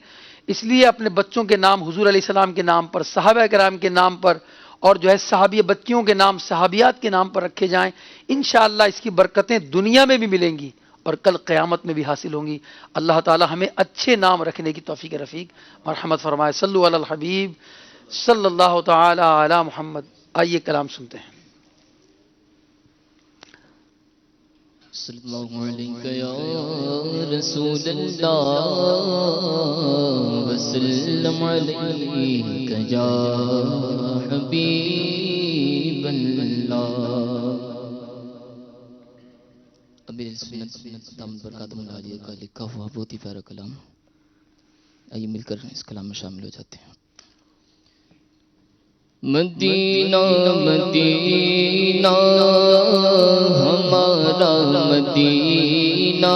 اس لیے اپنے بچوں کے نام حضور علیہ السلام کے نام پر، صحابہ کرام کے نام پر، اور جو ہے صحابی بچیوں کے نام صحابیات کے نام پر رکھے جائیں۔ انشاءاللہ اس کی برکتیں دنیا میں بھی ملیں گی اور کل قیامت میں بھی حاصل ہوں گی۔ اللہ تعالی ہمیں اچھے نام رکھنے کی توفیق رفیق مرحمت فرمائے۔ صلو علی الحبیب صلی اللہ تعالی علی محمد۔ آئیے کلام سنتے ہیں۔ صلی اللہ علیہ یا رسول اللہ وسلم علیہ یا حبیب اللہ. امیر سنت دامت برکاتہ عالیہ کا لکھا ہوا بہت ہی پیارا کلام. آئیے مل کر اس کلام میں شامل ہو جاتے ہیں. مدینہ مدینہ ہمارا مدینہ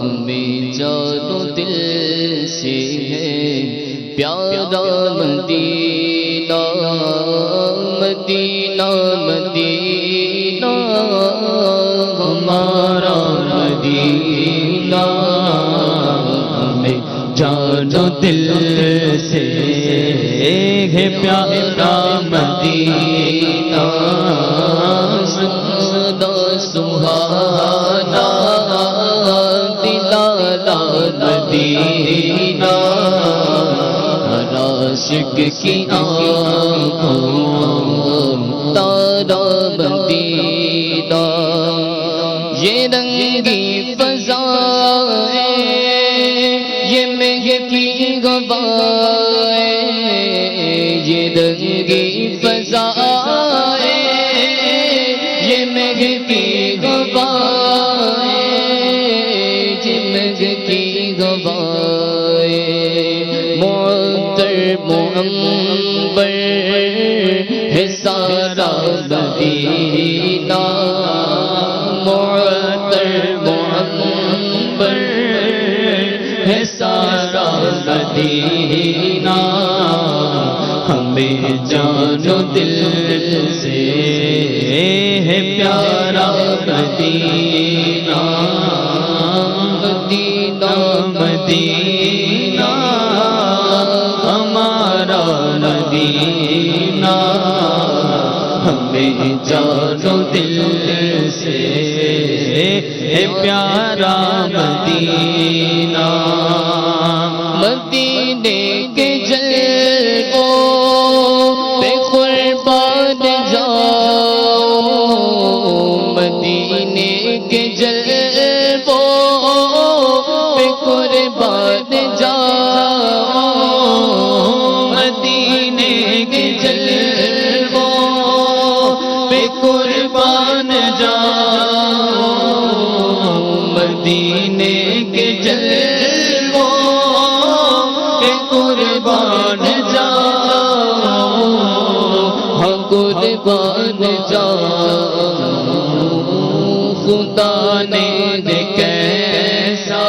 ہمیں جانو دل سے ہے پیارا مدینہ. مدینہ مدینہ ہمارا مدینہ ہمیں جانو دل سے ہے پیارا مدینہ. سدا سہانا دلالا مدینہ عاشق کی آنکھوں تارا مدینہ. یہ رنگی فضائیں یہ مہکی ہوائیں یہ رنگی فضائیں یہ مہکی ہوائیں یہ مہکی ہوائیں. معطر معنبر ہے سارا مدینہ. معطر معنبر ہے سارا مدینہ ہمیں جانو دل سے ہے پیارا مدینہ. مدینہ مدینہ ہمارا مدینہ ہمیں جانو دل سے ہے پیارا مدینہ. مدینے کے جلووں پہ قربان جاؤ. مدینے کے جلووں پہ قربان جاؤ. مدینے کے جلووں پہ قربان جاؤ. مدینے کے جلووں پہ قربان جاؤ. ہاں قربان جاؤ. خدا نے کیسا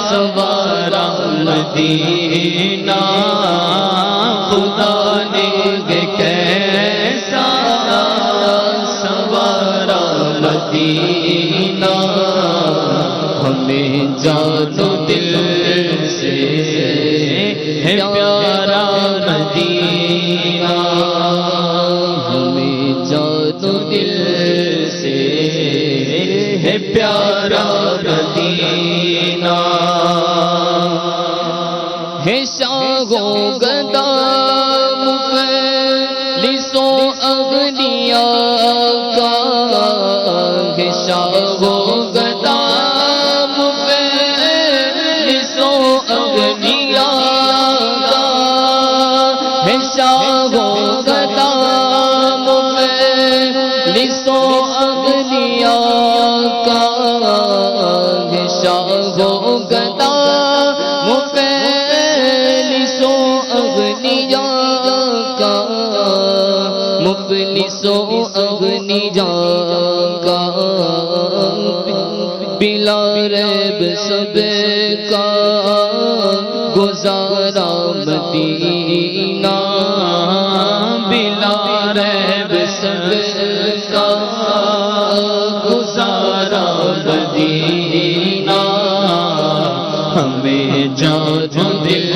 سوارا مدینہ. خدا نے کیسا سوارا مدینہ ہمیں جانو دل سے ہے پیارا مدینہ. ہمیں جانو دل سے ہے پیارا مدینہ. ہے شاہ و گدا مفلس و اغنیاء کا. ہے شاہ و گدا مفلس و اغنیاء کا. ہے شاہ و گدا مفلس و اغنیاء کا. ہے شاہ و گدا مفلس و اغنیاء کا. مفلس و اغنیاء کا بلا ریب سب کا گزارا مدینہ. بلا ریب سب کا گزارا مدینہ ہمیں جانو دل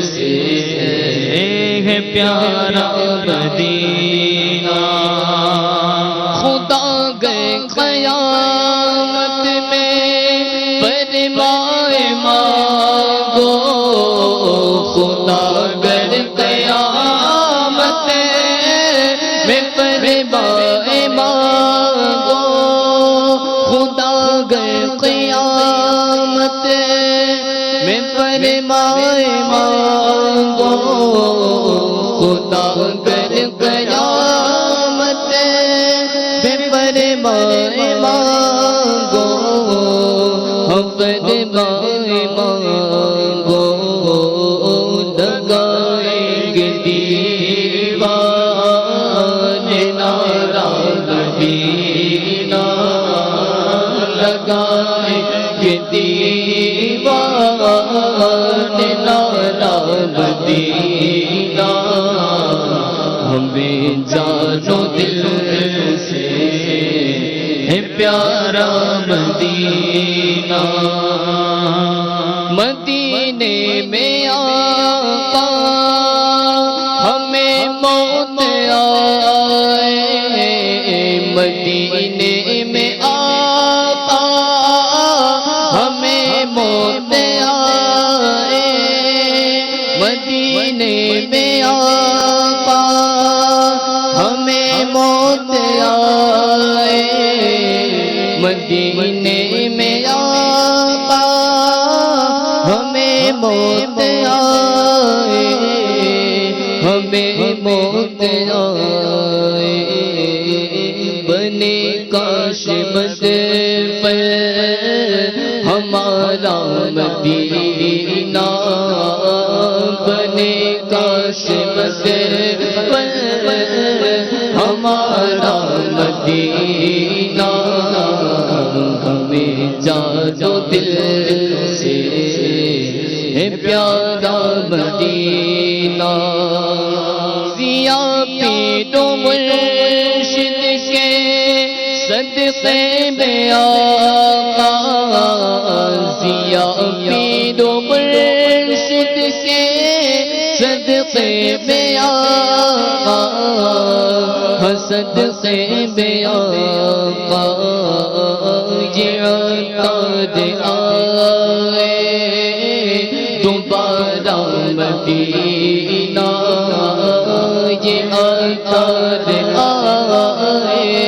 سے ہے پیارا مدینہ. خدا گئے قیامت میں فرمائے مانگو. خدا گئے قیامت میں فرمائے مانگو. گئے قیامت میں فرمائے مانگو خدا گر قیامت میں فرمائے مانگو فرمائے مانگو لگائیں گے دیوان نارا مدینہ لگائیں گے دیوان نارا مدینہ ہمیں جانو دل سے ہے پیارا مدینہ مدینے میں آقا ہمیں موت آئے مدینے میں آقا ہمیں موت آئے مدینے میں آقا ہمیں موت آئے مدینے میں آقا ہمیں موت آئے ہمیں موت آئے بنے کاش بدر پر ہمارا مدینہ بنے کاش بدر پر ہمارا مدینہ ہمیں جانو دل سے ہے پیارا مدینہ ضیاء پیر و مرشد کے صدقے میں آقا ضیاء پیر و مرشد کے صدقے میں آقا صدقے میں آقا یہ عطار آئے دوبارہ مدینہ یہ عطار آئے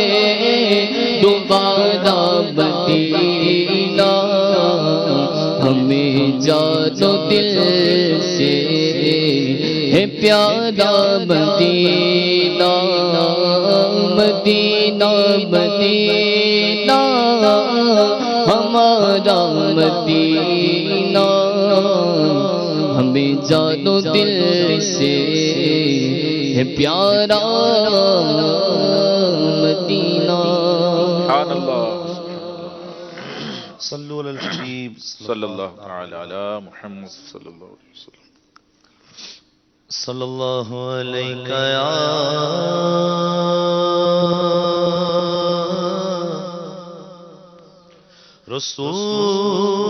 دوبارہ مدینہ ہمیں جانو دل سے ہے پیارا مدینہ مدینہ مدینہ ہمارا مدینہ ہمیں جانو دل سے ہے پیارا مدینہ سبحان اللہ صلو علی الحبیب صلی اللہ تعالی علی محمد صلی اللہ علیہ وسلم صلی اللہ علیہ یا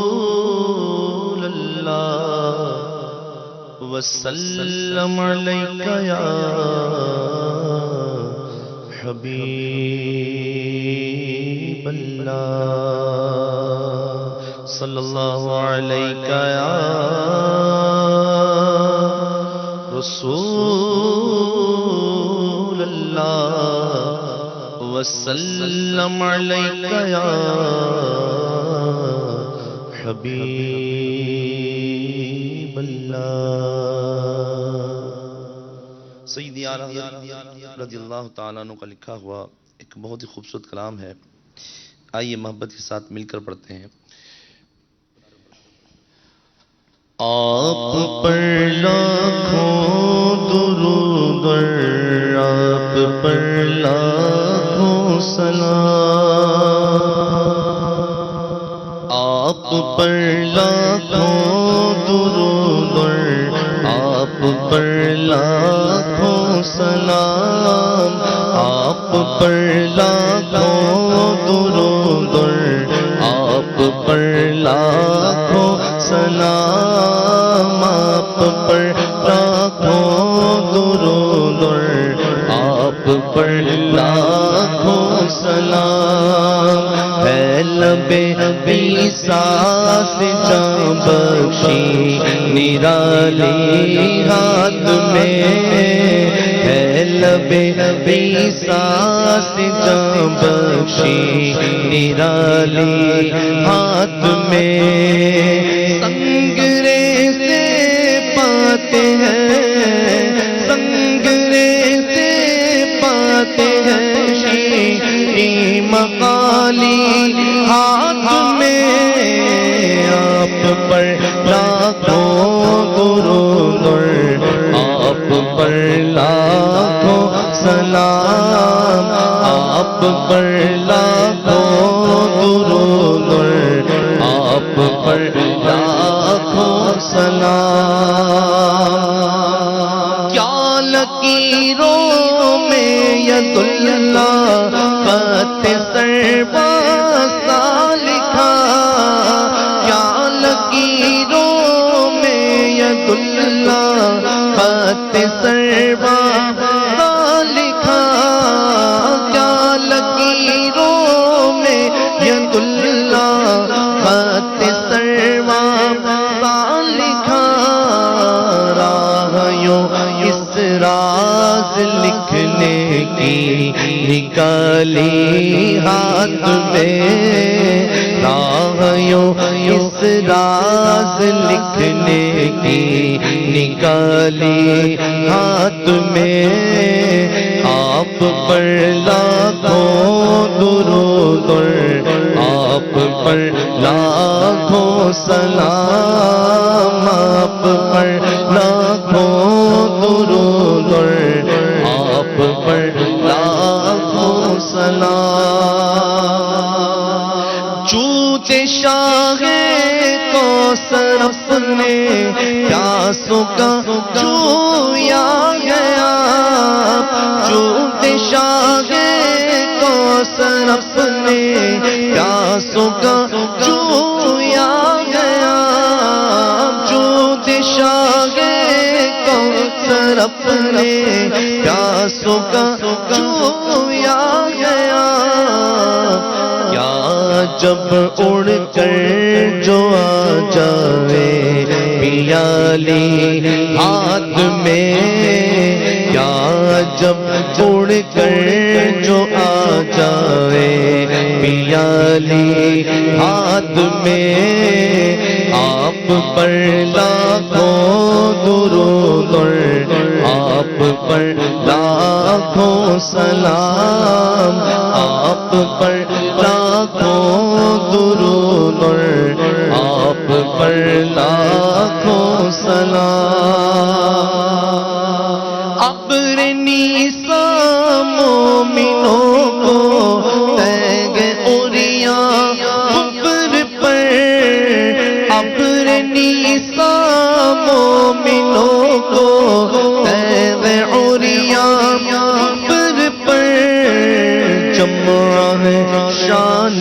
رسول اللہ وسلم علیہ یا حبیب اللہ صلی اللہ علیہ یا رسول اللہ وسلم علیہ یا حبیب اللہ سیدی اعلی حضرت رضی اللہ تعالیٰ عنہ کا لکھا ہوا ایک بہت ہی خوبصورت کلام ہے، آئیے محبت کے ساتھ مل کر پڑھتے ہیں۔ آپ پر لاکھوں درود آپ پر لاکھوں سلام، آپ پر لاکھوں درود آپ پر لاکھوں سلام، آپ پر لاکھوں درود آپ پر لاکھوں سلام، آپ پر لاکھوں درود آپ پر لاکھوں سلام، ہے لب عیسیٰ سے جاں بخشی نرالی ہاتھ میں، ہے لب ساس جاں بخشی نرالی ہاتھ میں سنگرے سے پاتے ہیں سنگرے سے پاتے ہیں شیریں مقالی ہاتھ میں آپ پر لاکھوں درود آپ پر لاکھوں سلام آپ پر لاکھوں درود آپ پر لاکھوں سلام کیا لکیروں میں ید اللہ خط سربستا لکھا کیا لکیروں میں ید اللہ خط سربستا لکھا کیا لکیروں میں ید اللہ خط سربستا لکھا راہیوں اس راز لکھنے کی نکالی ہاتھ میں راہیوں اس راز لکھنے کی نکالی ہاتھ میں آپ پر لاکھوں درود آپ پر لاکھوں سلام آپ پر لاکھوں درود آپ پر لاکھوں سلام چوت شاہ کوثر اپنے پیاسوں کا چویا گیا چوت شاہ کوثر اپنے پیاسوں کا چویا گیا چوت شاہ کوثر اپنے پیاسوں کا چویا گیا کیا جب اڑ کر جو آ جائے پیالی ہاتھ میں کیا جب اڑ کر جو آ جائے پیالی ہاتھ میں آپ پر لاکھوں درود آپ پر لاکھوں سلام آپ پر لاکھوں درود آپ پر لاکھوں سلام ابر نیسا مومنوں کو تیگ اوریاں ابر پر ابر نیسا مومنوں کو تیگ اوریاں ابر پر جمع ہے شان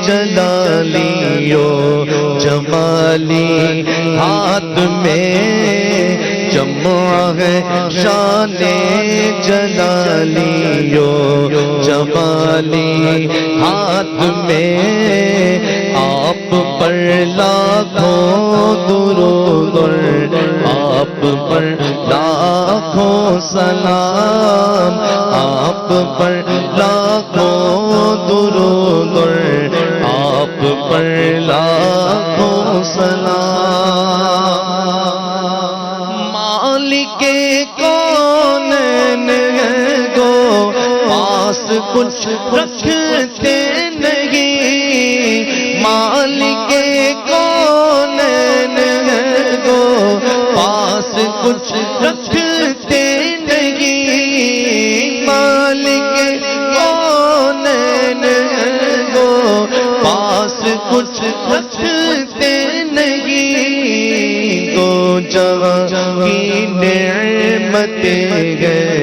جلالیو جمالی ہاتھ میں جمع ہے شان جلالیو جمالی ہاتھ میں آپ پر لاکھوں درود آپ پر لاکھوں سلام آپ پر لاکھوں درود آپ پر لاکھوں سلام مالک کونین ہے گو پاس کچھ رکھتے نہیں مالک کونین ہے گو پاس کچھ رکھتے نہیں مالک کونین ہے گو پاس کچھ رکھتے نہیں دو جہاں کی نعمتیں گئے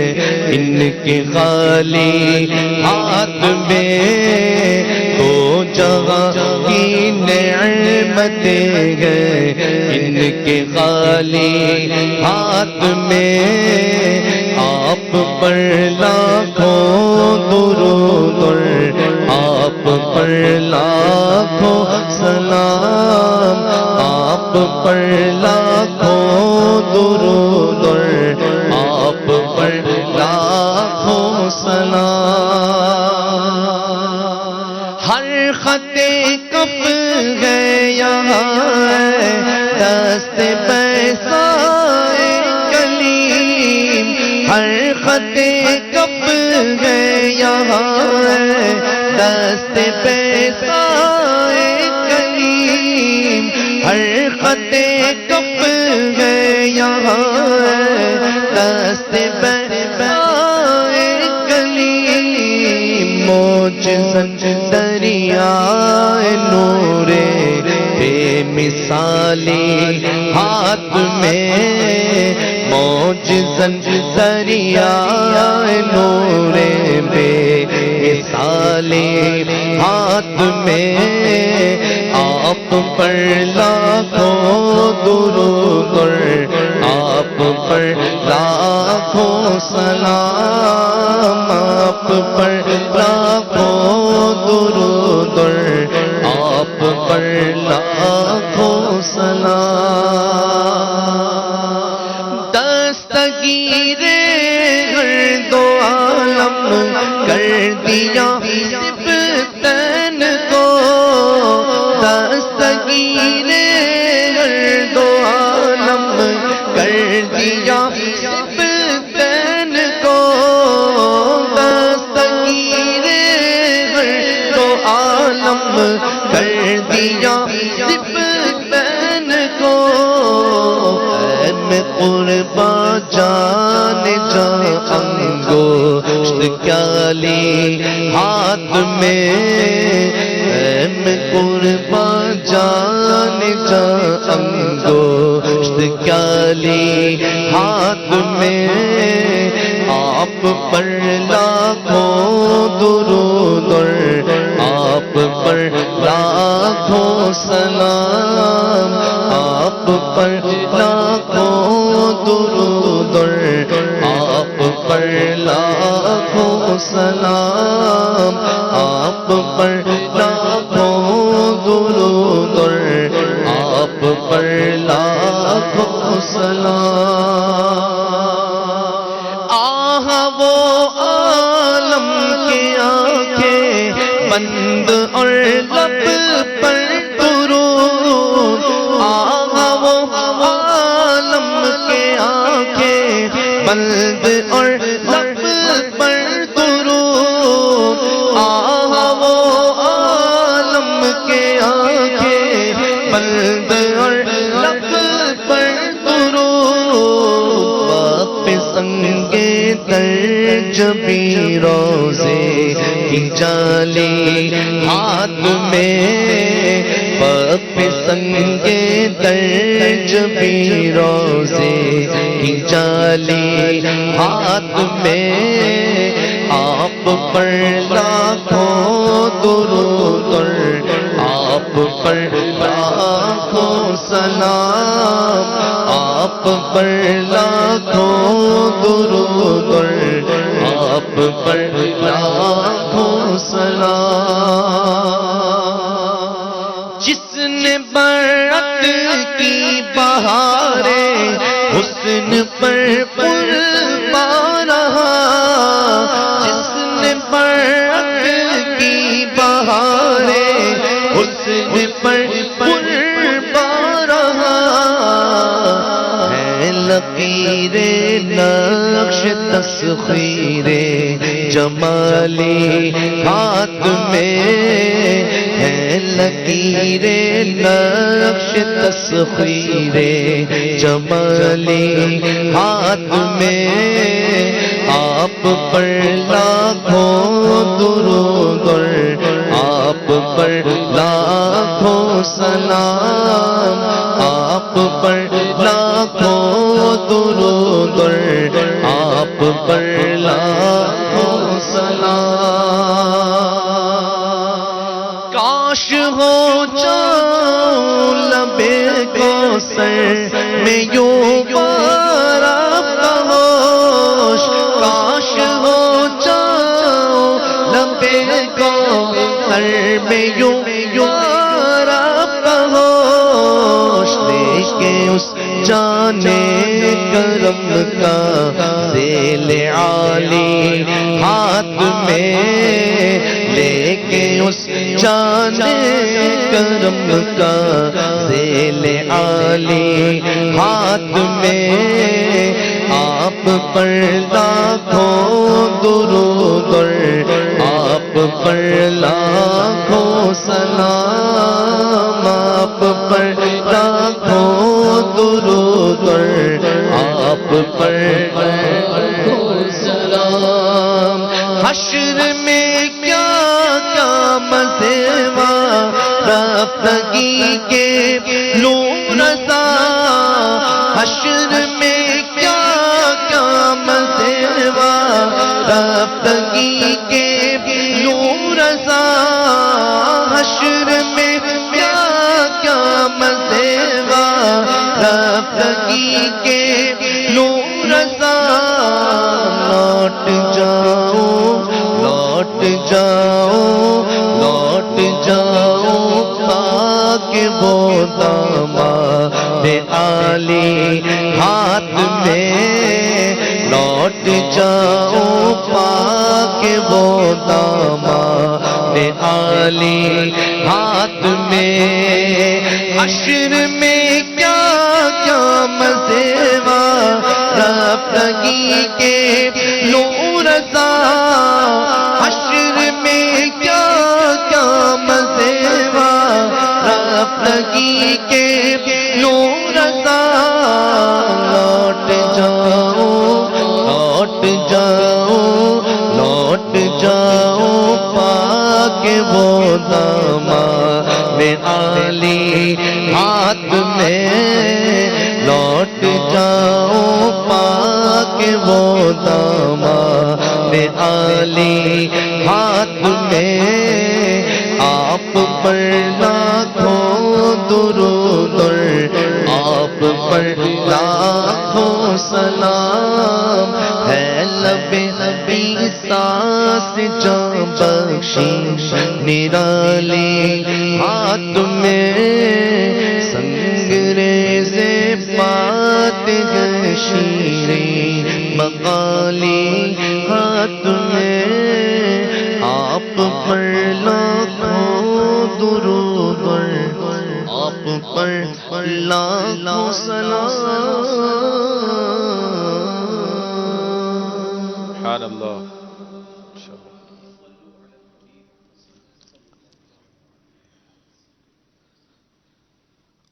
ان کے خالی ہاتھ میں دو جہاں کی نعمتیں گئے ان کے خالی ہاتھ میں آپ پر لاکھوں درود آپ پر لاکھوں سلام آپ پر لاکھوں درود آپ پر لاکھوں خط کف ہے یہاں دست بیسائے کلیم، ہر خط کف ہے یہاں دست بیسائے کلیم، ہر خط کف ہے یہاں دست بیسائے کلیم، موجزن دریائے نور بے مثالی ہاتھ میں، موجزن دریائے نور بے مثالی ہاتھ میں، آپ پر لاکھوں درود اور آپ پر لاکھوں سلام، آپ پر لاکھوں درود اور آپ پر لاکھوں سلام، دستگیر ہر دو عالم کر دیا صفتین کو، دستگیر ہر دو عالم کر دیا صفتین کو، دستگیر ہر دو عالم کر دیا صفتین کو، میں قربان جان جان انگشت کیا لی ہاتھ میں، میں قربان جان جان انگشت کیا لی ہاتھ میں، آپ پر لاکھوں درود اور آپ پر لاکھوں سلام، آپ پر لاکھوں درود اور آپ پر لاکھوں سلام، آپ پر لاکھوں درود اور آپ پر لاکھوں سلام، آہ وہ عالم کی آنکھیں بند اور لب پر درود، آہ وہ عالم کی آنکھیں بند اور لب پر درود، آہ وہ عالم کی آنکھیں بند اور لب پر درود، واپس سنگے در جبی روزے کی جالی ہاتھ میں، واپس سنگے در جبی روزے کی جالی ہاتھ میں، آپ پر لاکھوں درود اور آپ پر لاکھوں سلام، آپ پر لاکھوں درود اور آپ پر لاکھوں سلام، جس نے برات کی بہاریں حسن پر قربان رہا، جس نے برات کی بہاریں حسن پر قربان رہا، ہے لکیر نقش تسخیر جمالی ہاتھ میں، ہے لکیر نقش تسخیر جمالی ہاتھ میں، آپ پر لاکھوں درود اور آپ پر لاکھوں سلام، آپ پر لاکھوں درود اور آپ پر لاکھوں سلام، کاش ہو جاؤں لبے کوثر میں یوں پارا ہوش، کاش ہو جاؤں لبے کوثر میں یوں پارا ہوش، دیکھے اس جانے کرم کا ذیل عالی ہاتھ میں، لے کے اس جان کرم کا ذیل عالی ہاتھ میں آپ پر لاکھوں درود اور آپ پر لاکھوں سلام آپ پر لاکھوں درود اور آپ پر لاکھوں سلام حشر میں کیا کیا مزے رفتگی کے لوں رضا حشر میں کیا کیا مزے رفتگی کے لوں رضا حشر میں کیا کیا مزے رفتگی کے لوں رضا لوٹ جاؤ لوٹ جاؤ لوٹ جاؤ پاک وہ داماد عالی ہاتھ میں لوٹ جاؤ پاک وہ داماد عالی ہاتھ میں حشر میں کیا کیا مزے رفتگی کے لوں رضا حشر میں کیا کیا مزے رفتگی کے لوں رضا لوٹ جاؤ لوٹ جاؤ لوٹ جاؤ پاک وہ داماد عالی ہاتھ میں لوٹ جاؤ پاک وہ داماد عالی ہاتھ میں آپ پر لاکھوں درود اور آپ پر لاکھوں سلام ہے لب نبی ساس جاں بخشی نرالی ہاتھ میں سنگریز بات ہے شیریں مقالی ہاتھ میں آپ پر لاکھوں درود اور آپ پر لاکھوں سلام سبحان اللہ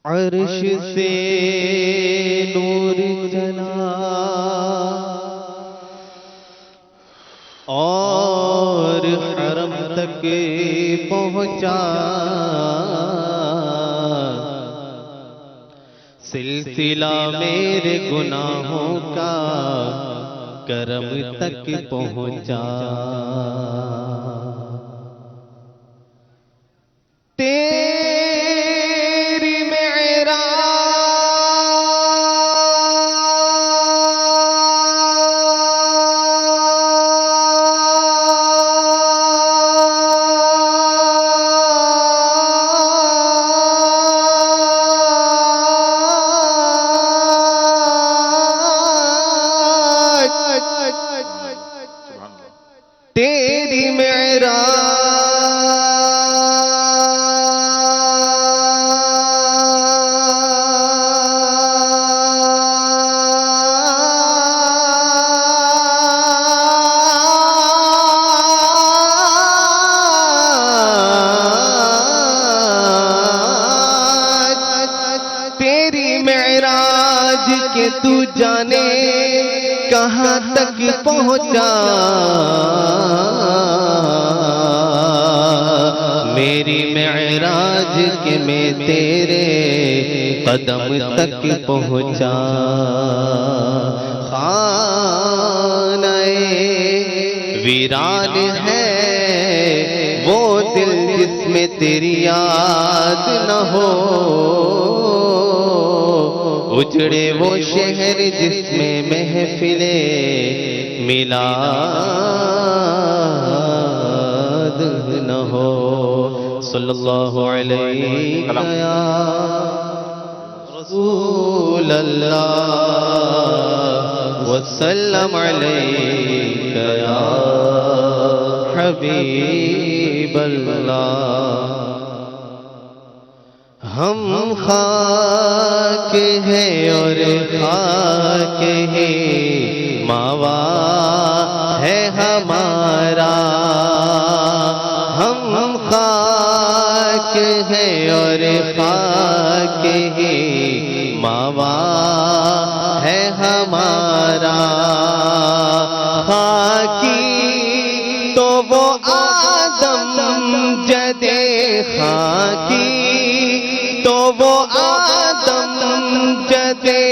عرش سے نور چلا اور حرم تک پہنچا سلسلہ میرے گناہوں کا کرم تک پہنچا تیری معراج کے تو جانے کہاں تک پہنچا میری معراج کے میں تیرے قدم تک پہنچا خانہ ویران ہے وہ دل جس میں تیری یاد نہ ہو اجڑے وہ شہر جس میں محفل میلاد نہ ہو صلی اللہ علیہ یا رسول اللہ وسلم علیہ یا حبیب اللہ ہم خاک ہیں اور خاک ہے ماوا ہے ہمارا ہم خاک ہیں اور خاک ہے ماوا ہے ہمارا خاکی تو وہ آدم جدے خاکی تو وہ آدم جدے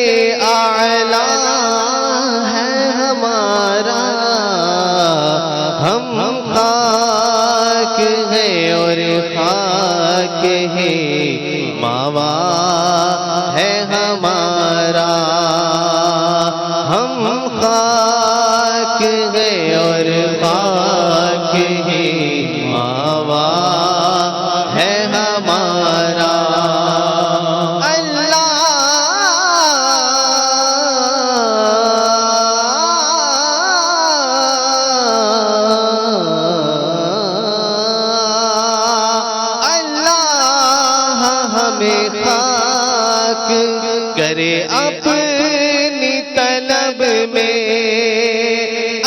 اعلیٰ ہے ہمارا ہم خاک ہیں اور خاک ہے ماوا ہے ہمارا ہم خاک ہیں اور خاک ہے ماوا ہے ہمارا خاک کرے اپنی طلب میں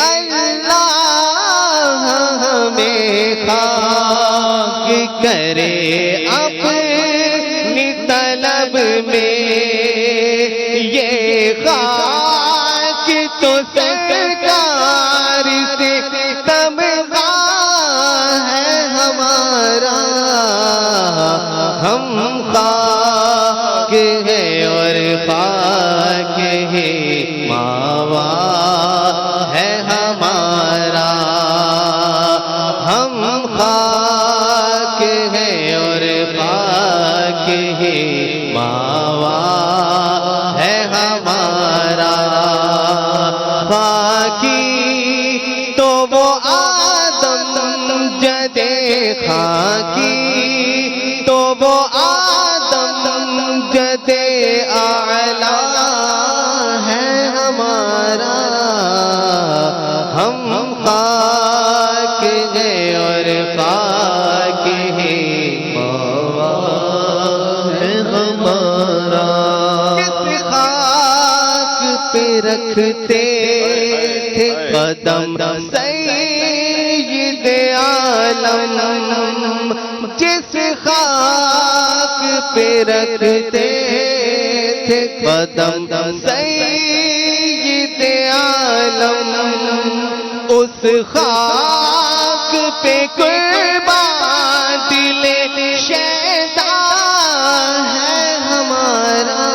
اللہ ہمیں خاک کرے اپنی طلب میں یہ خاک تو سرکار سے تمغہ ہے ہمارا ہم خاک ہے اور خاک ہے ماوا ہے ہمارا ہم خاک ہے اور خاک ہے ماوا ہے ہمارا خاکی تو وہ آدم جدے خاکی تو وہ آدم جدے اعلیٰ ہے ہمارا ہم خاک ہیں اور خاک ہے ماوا ہے ہمارا اس خاک پہ رکھتے تھے قدم سید عالم جس خاک پہ رکھتے تھے قدم سید عالم اس خاک پہ قربان دل شیدا ہے ہمارا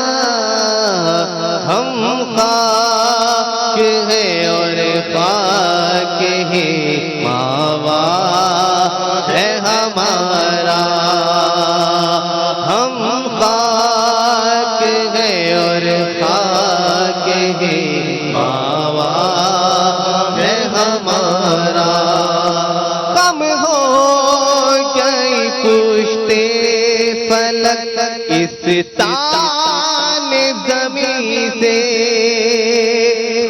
ہم خاک ہیں اور خاک ہے ماوا ہے ہمارا ہم خاک ہیں اور خاک ہے ماوا ہے ہمارا کم ہو گئی پشتے فلک اس تان زمین سے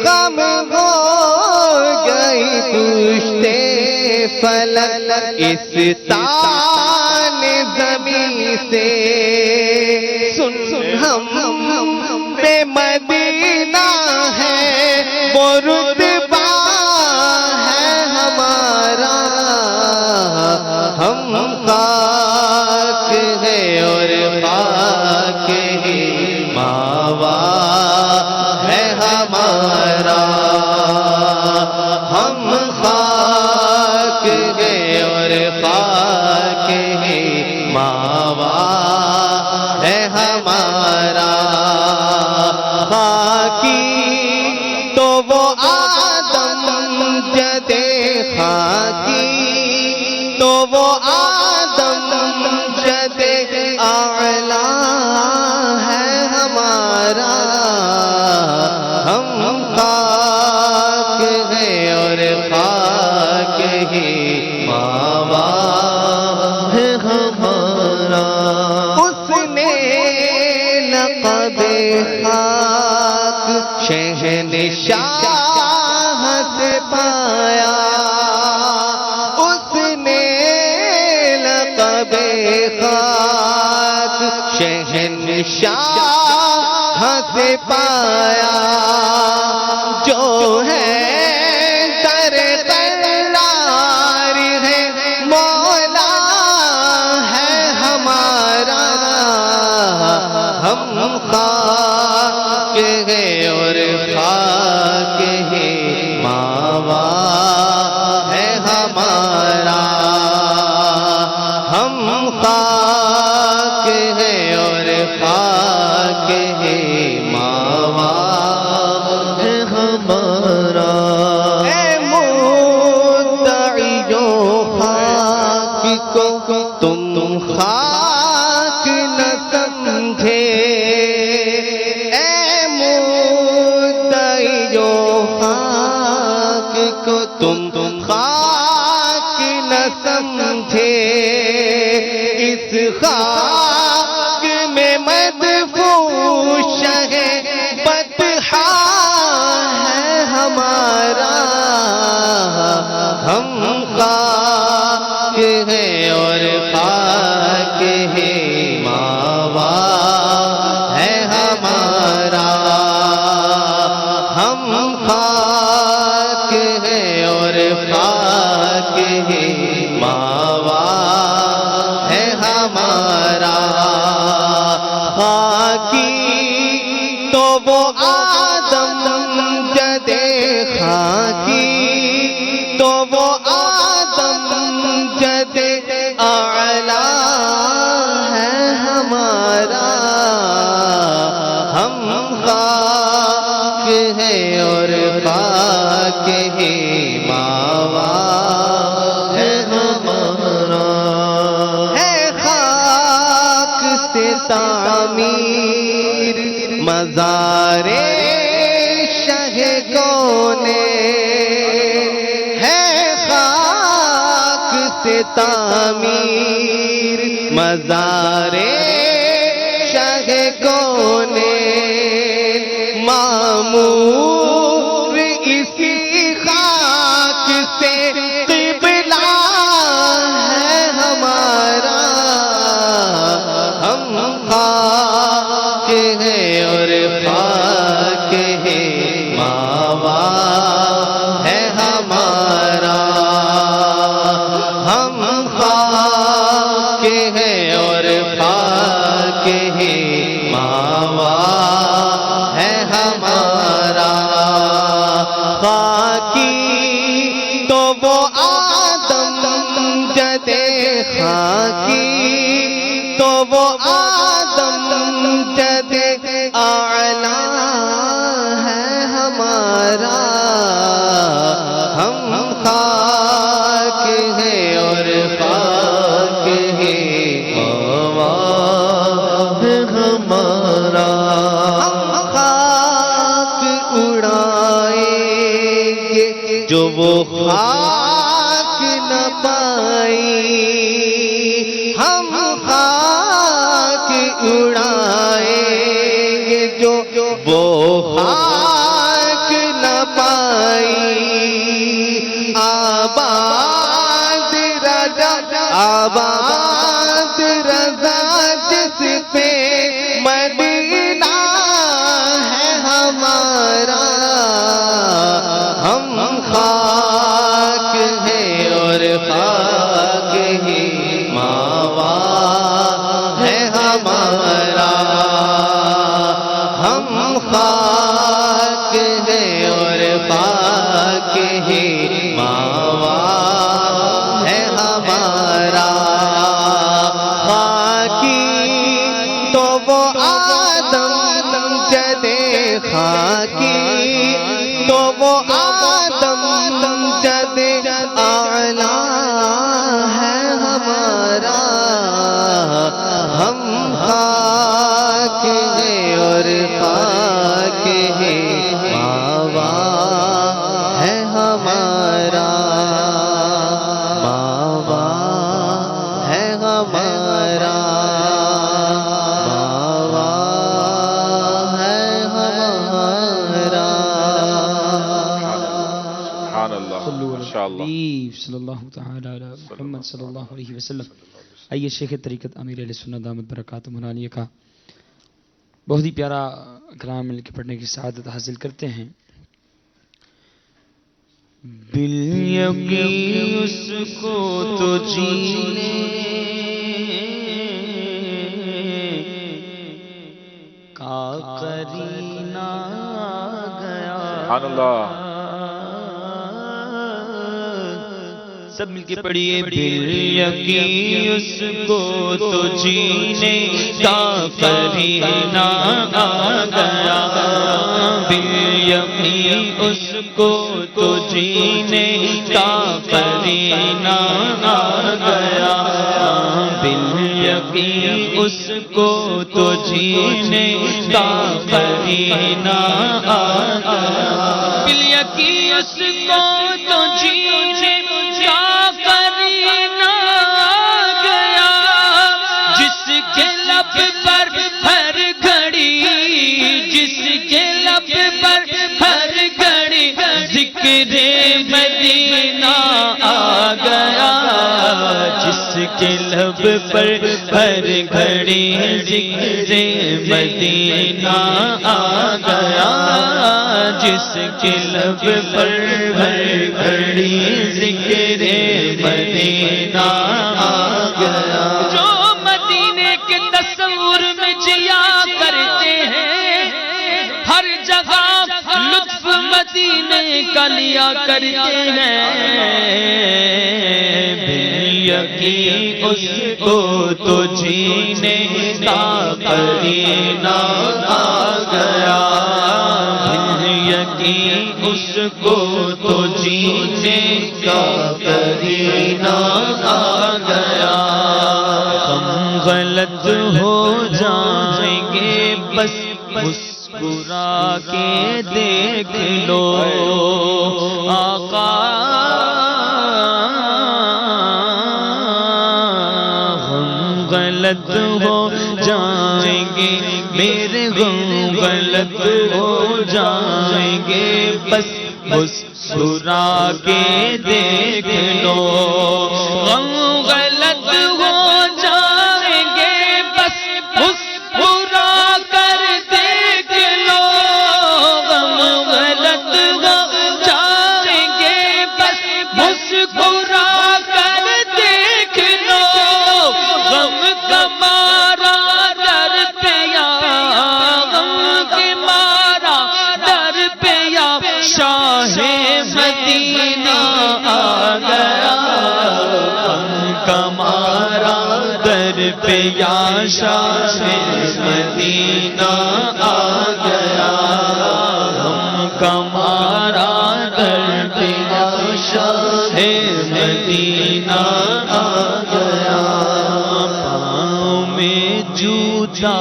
کم ہو گئی پشتے فلک اس تان زمین سے سن ہم پہ مدینہ ہے وہ رتبہ ہے ہمارا ہم خاک ہیں اور خاک ہے ماوا ہے ہمارا ہم خاک ہیں اور خاک ہے ماوا ہے ہمارا خاکی تو وہ آدم جدے خاکی تو وہ آدم جدے اعلیٰ ہے ہمارا ہم خاک ہیں اور خاک ہے ماوا ہے ہمارا اس نے لقب خاک شہنشاہ سے پایا اس نے خاک شہنشاہ سے پایا جو ہے در قرار ہے مولا ہے ہمارا ہم خاک ہے اور خاک ہے ماوا ہے ہمارا ہم خاک ہے اور خاک ہے ماوا ہے ہمارا اے مدعیوں خاک کو تم خاک نہ سمجھے اے مدعیوں خاک کو تم خاک نہ سمجھے اس خاک میں مدفون شہ بطحا ہے ہمارا ہم خاک ہیں اور خاک ہے ماوا ہے ہمارا ہم خاک ہیں اور خاک ہے ماوا ہے ہمارا خاکی تو وہ آدم جد خاکی تو وہ آدم جد اعلیٰ ہے ہمارا ہم خاک ہیں اور خاک ہے ماوا ہے ہمارا ہے خاک سے تعمیر مزار شہ کونے ہے خاک سے تعمیر مزار شہ کونے معمور اسی خاک سے قبلہ ہے ہمارا ہم خاک ہیں اور خاک ہے ماوا ہے ہمارا ہم خاک ہیں اور خاک ہے ماوا ہے ہمارا خاکی تو وہ آدم جد خاکی تو وہ آدم جد اعلیٰ ہے ہمارا ہم خاک ہیں اور خاک ہے ماوا ہے ہمارا ہم خاک اڑائیں گے جو وہ خاک نہ پائی ہم خاک اڑائیں گے جو وہ خاک نہ پائی آباد رضا آباد رضا جس پہ مدینہ ہے ہمارا ہم خاک ہیں اور خاک ہے ماوا ہے ہمارا ہم خاک ہیں اور خاک ہے ماوا ہے ہمارا خاکی تو وہ آدم جد خاکی تو وہ آدم جد اعلیٰ ہے ہمارا ہم خاک ہیں اور خاک ہے ماوا ہے ہمارا ماوا ہے ہمارا ماوا ہے ہمارا محمد صلی اللہ علیہ وسلم. آئیے شیخ طریقت امیر اہل سنت دامت برکاتہم العالیہ کا بہت ہی پیارا کلام مل کے پڑھنے کی سعادت حاصل کرتے ہیں. بالیقین اس کو تو جینے کا قرینہ گیا. سبحان اللہ. سب مل کے پڑھیے. بالیقین اس کو تو جینے کا قرینہ آ گیا. بالیقین اس کو تو جینے کا قرینہ آ گیا. بالیقین اس کو تو جینے کا قرینہ آ گیا. بالیقین اس کو تو جینے کا قرینہ آ گیا. جس کے لب پر ہر گھڑی جس کے لب پر ہر گھڑی ذکر مدینہ آ گیا. جس کے لب پر ہر گھڑی ذکر مدینہ آ گیا. جس کے لب پر ہر گھڑی ذکر مدینہ آ گیا. جو مدینے کے تصور میں جیا کرتے ہیں ہر جگہ لطف مدینے کا لیا کرتے ہیں. بالیقین اس کو تو جینے کا قرینہ آ گیا. بالیقین اس کو تو جینے کا قرینہ آ گیا. ہم غلط ہو جائیں گے بس مسکرا کے دیکھ لو آقا. ہم غلط ہو جائیں گے میرے غم غلط ہو جائیں گے بس مسکرا کے دیکھ لو. غم غلط ہو جائیں گے بس مسکرا کر دیکھ لو. غم غلط ہو جائیں گے بس مسکرا کر دیکھ لو. غم کا مارا در پیا غم کے مارا در پیا شاہ مدینہ آ گیا. غم کا مارا در پیا شاہ مدینہ آ گیا. غم کا مارا در پیا شاہ مدینہ آ گیا. پاؤں میں جوتا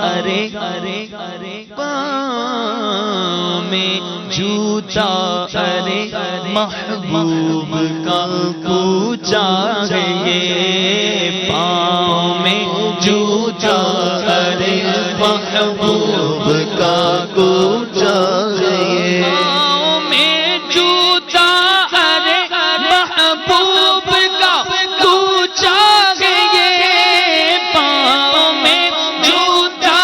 ارے ارے ارے پاؤں میں جوتا ارے محبوب کا کوچا ہے یہ. پاؤں میں جوتا ارے محبوب کا کوچا ہے یہ. پاؤں میں جوتا ارے محبوب کا کوچا ہے یہ. پاؤں میں جوتا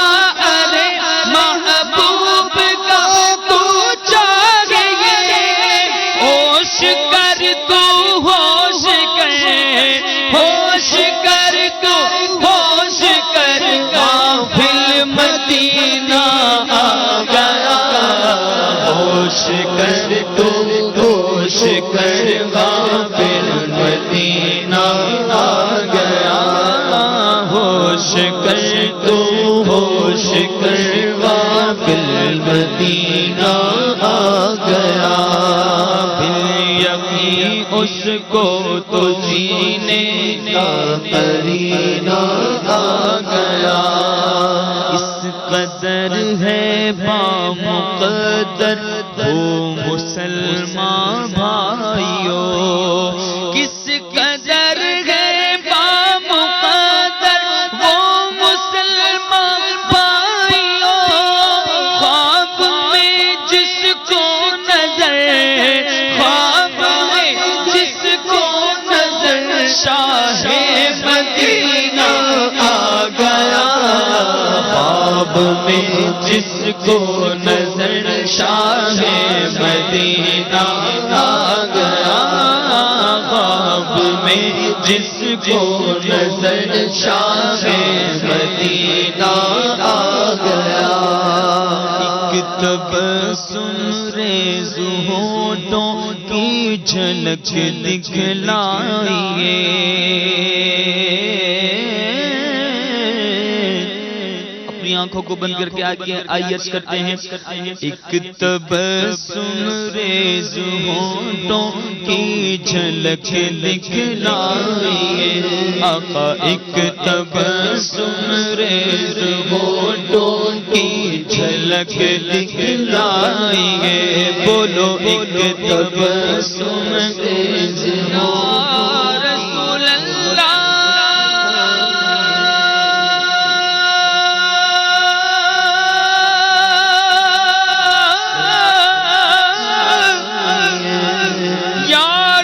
ارے محبوب کا کوچا ہے یہ. ہوش کر تو ہوش کر ہوش کر تو ہوش کر غافل مدینہ آ گیا. ہوش کر تو ہوش کر غافل مدینہ آ گیا. ہوش کر تو ہوش کر غافل مدینہ آ گیا. بالیقین اس کو تو جینے کا قرینہ آ گیا. اس قدر ہے بامقدر وہ مسلمان بھائیوں. کس قدر ہے بامقدر وہ مسلمان بھائیوں. خواب میں جس کو نظر خواب میں جس کو نظر شاہ مدینہ آ گیا، خواب میں جس کو نظر شاہ مدینہ آ گیا، خواب میں جس کو نظر شاہ مدینہ آ گیا، ایک تبسم ریز ہونٹوں کی جھلک دکھلائیے، اپنی آنکھوں کو بند کر کے آئیے عرض کرتے ہیں، ایک تبسم ریز ہونٹوں کی جھلک دکھلائیے، آقا ایک تبسم ریز ہونٹوں کی جھلک دکھلائیے، بولو ایک تبسم ریز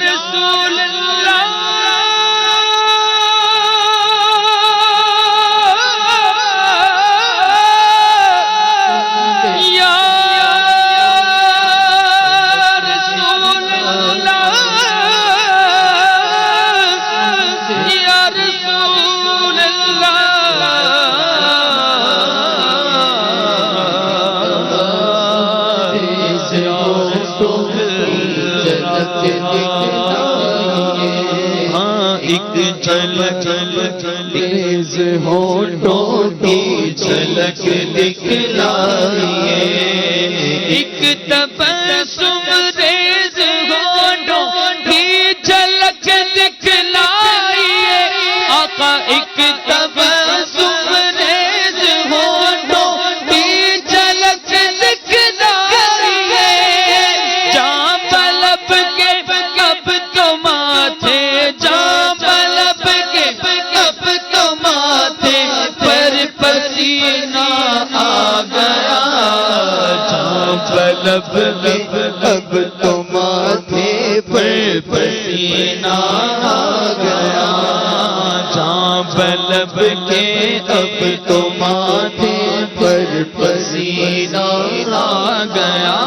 رسول اللہ، تیز ہونٹوں کی جھلک دکھلائیے، ایک تبسم ریز ہونٹوں کی جھلک دکھلائیے، آقا ایک تبسم ریز ہونٹوں کی جھلک دکھلائیے، جہاں پلب کے اب تو ماتھے، جہاں پلب کے اب تو ماتھے پر پسینہ آ گیا، جہاں پلب کے اب تو ماتھے پر پسینہ آ گیا، جہاں پلب کے اب تو ماتھے پر پسینہ آ گیا،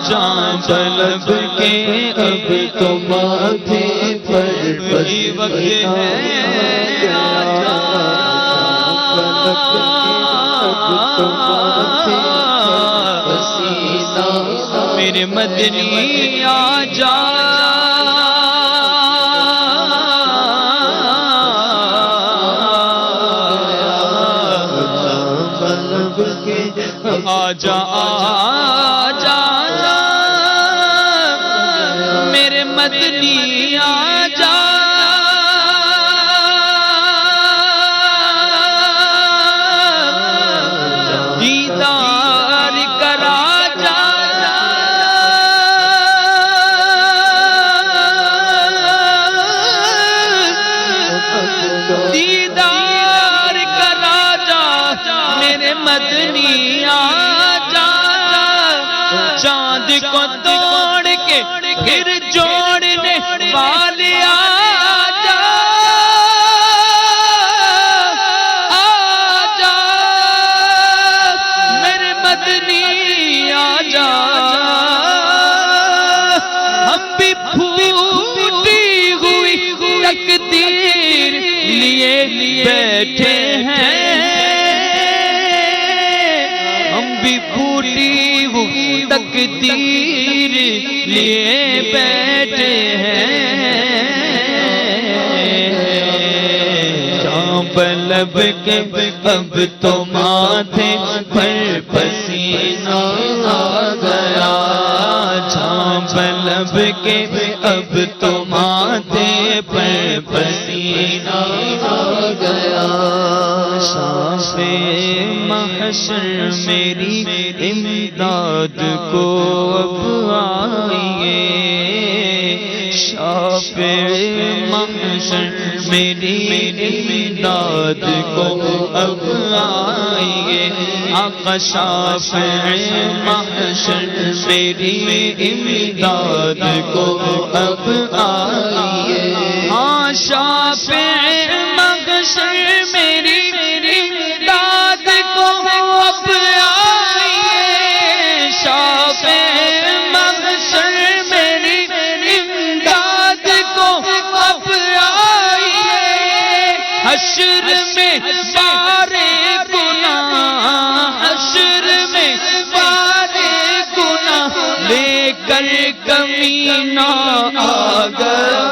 جہاں پلب کے اب تو ماتھے پر وقت پسینہ ہے میرے مدنی آ جا، آجا آجا میرے مدنی آجا، دیدار کرا جا، دیدار کرا جا میرے مدنی آجا، چاند کو توڑ کے پھر جوڑنے والے آجا، آجا میرے مدنی آجا، ہم بھی پھوٹی ہوئی تقدیر لیے بیٹھے ہیں، ہم بھی پھوٹی ہوئی تقدیر لیے بیٹھے ہیں، جہاں پلب کے اب تو ماتھے پر پسینہ آ گیا، جہاں پلب کے اب تو ماتھے پر پسینہ آ گیا، شاف محشر میری امداد کو اب آئیے، شاف محشر میری امداد کو اب آئیے، آقا شاف محشر میری امداد کو اب آئیے، ہاں شاف حشر میں بارے گناہ، حشر میں بارے گناہ لے کر کمینہ آ گیا،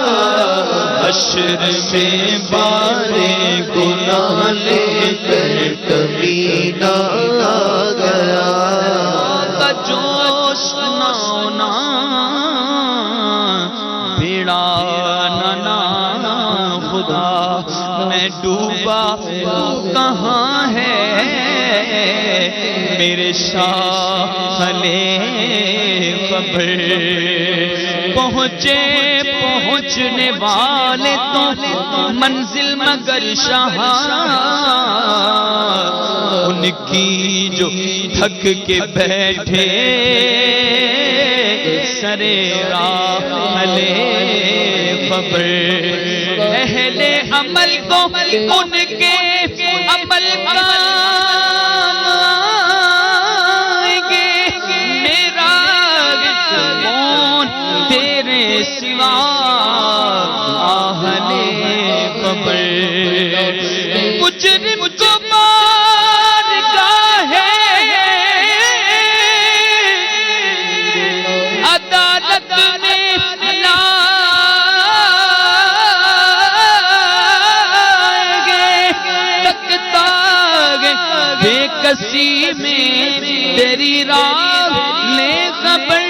حشر میں بارے گناہ لے کر کمینہ آ گیا، کا جوش نہ ہونا بھیڑا نہ خدا میں ڈوبا تو کہاں ہے، میرے شاہلے خبر پہنچنے والے تو منزل مگر شاہ، ان کی جو تھک کے بیٹھے سرے راحلے خبر، اہل عمل کو ان کے عمل کام آئیں گے، میرا کون تیرے سوا اہل خبر، مجرم کو بارگاہ عدالت میں لائیں گے، تکتا بے کسی میں تیری راہ لے خبر،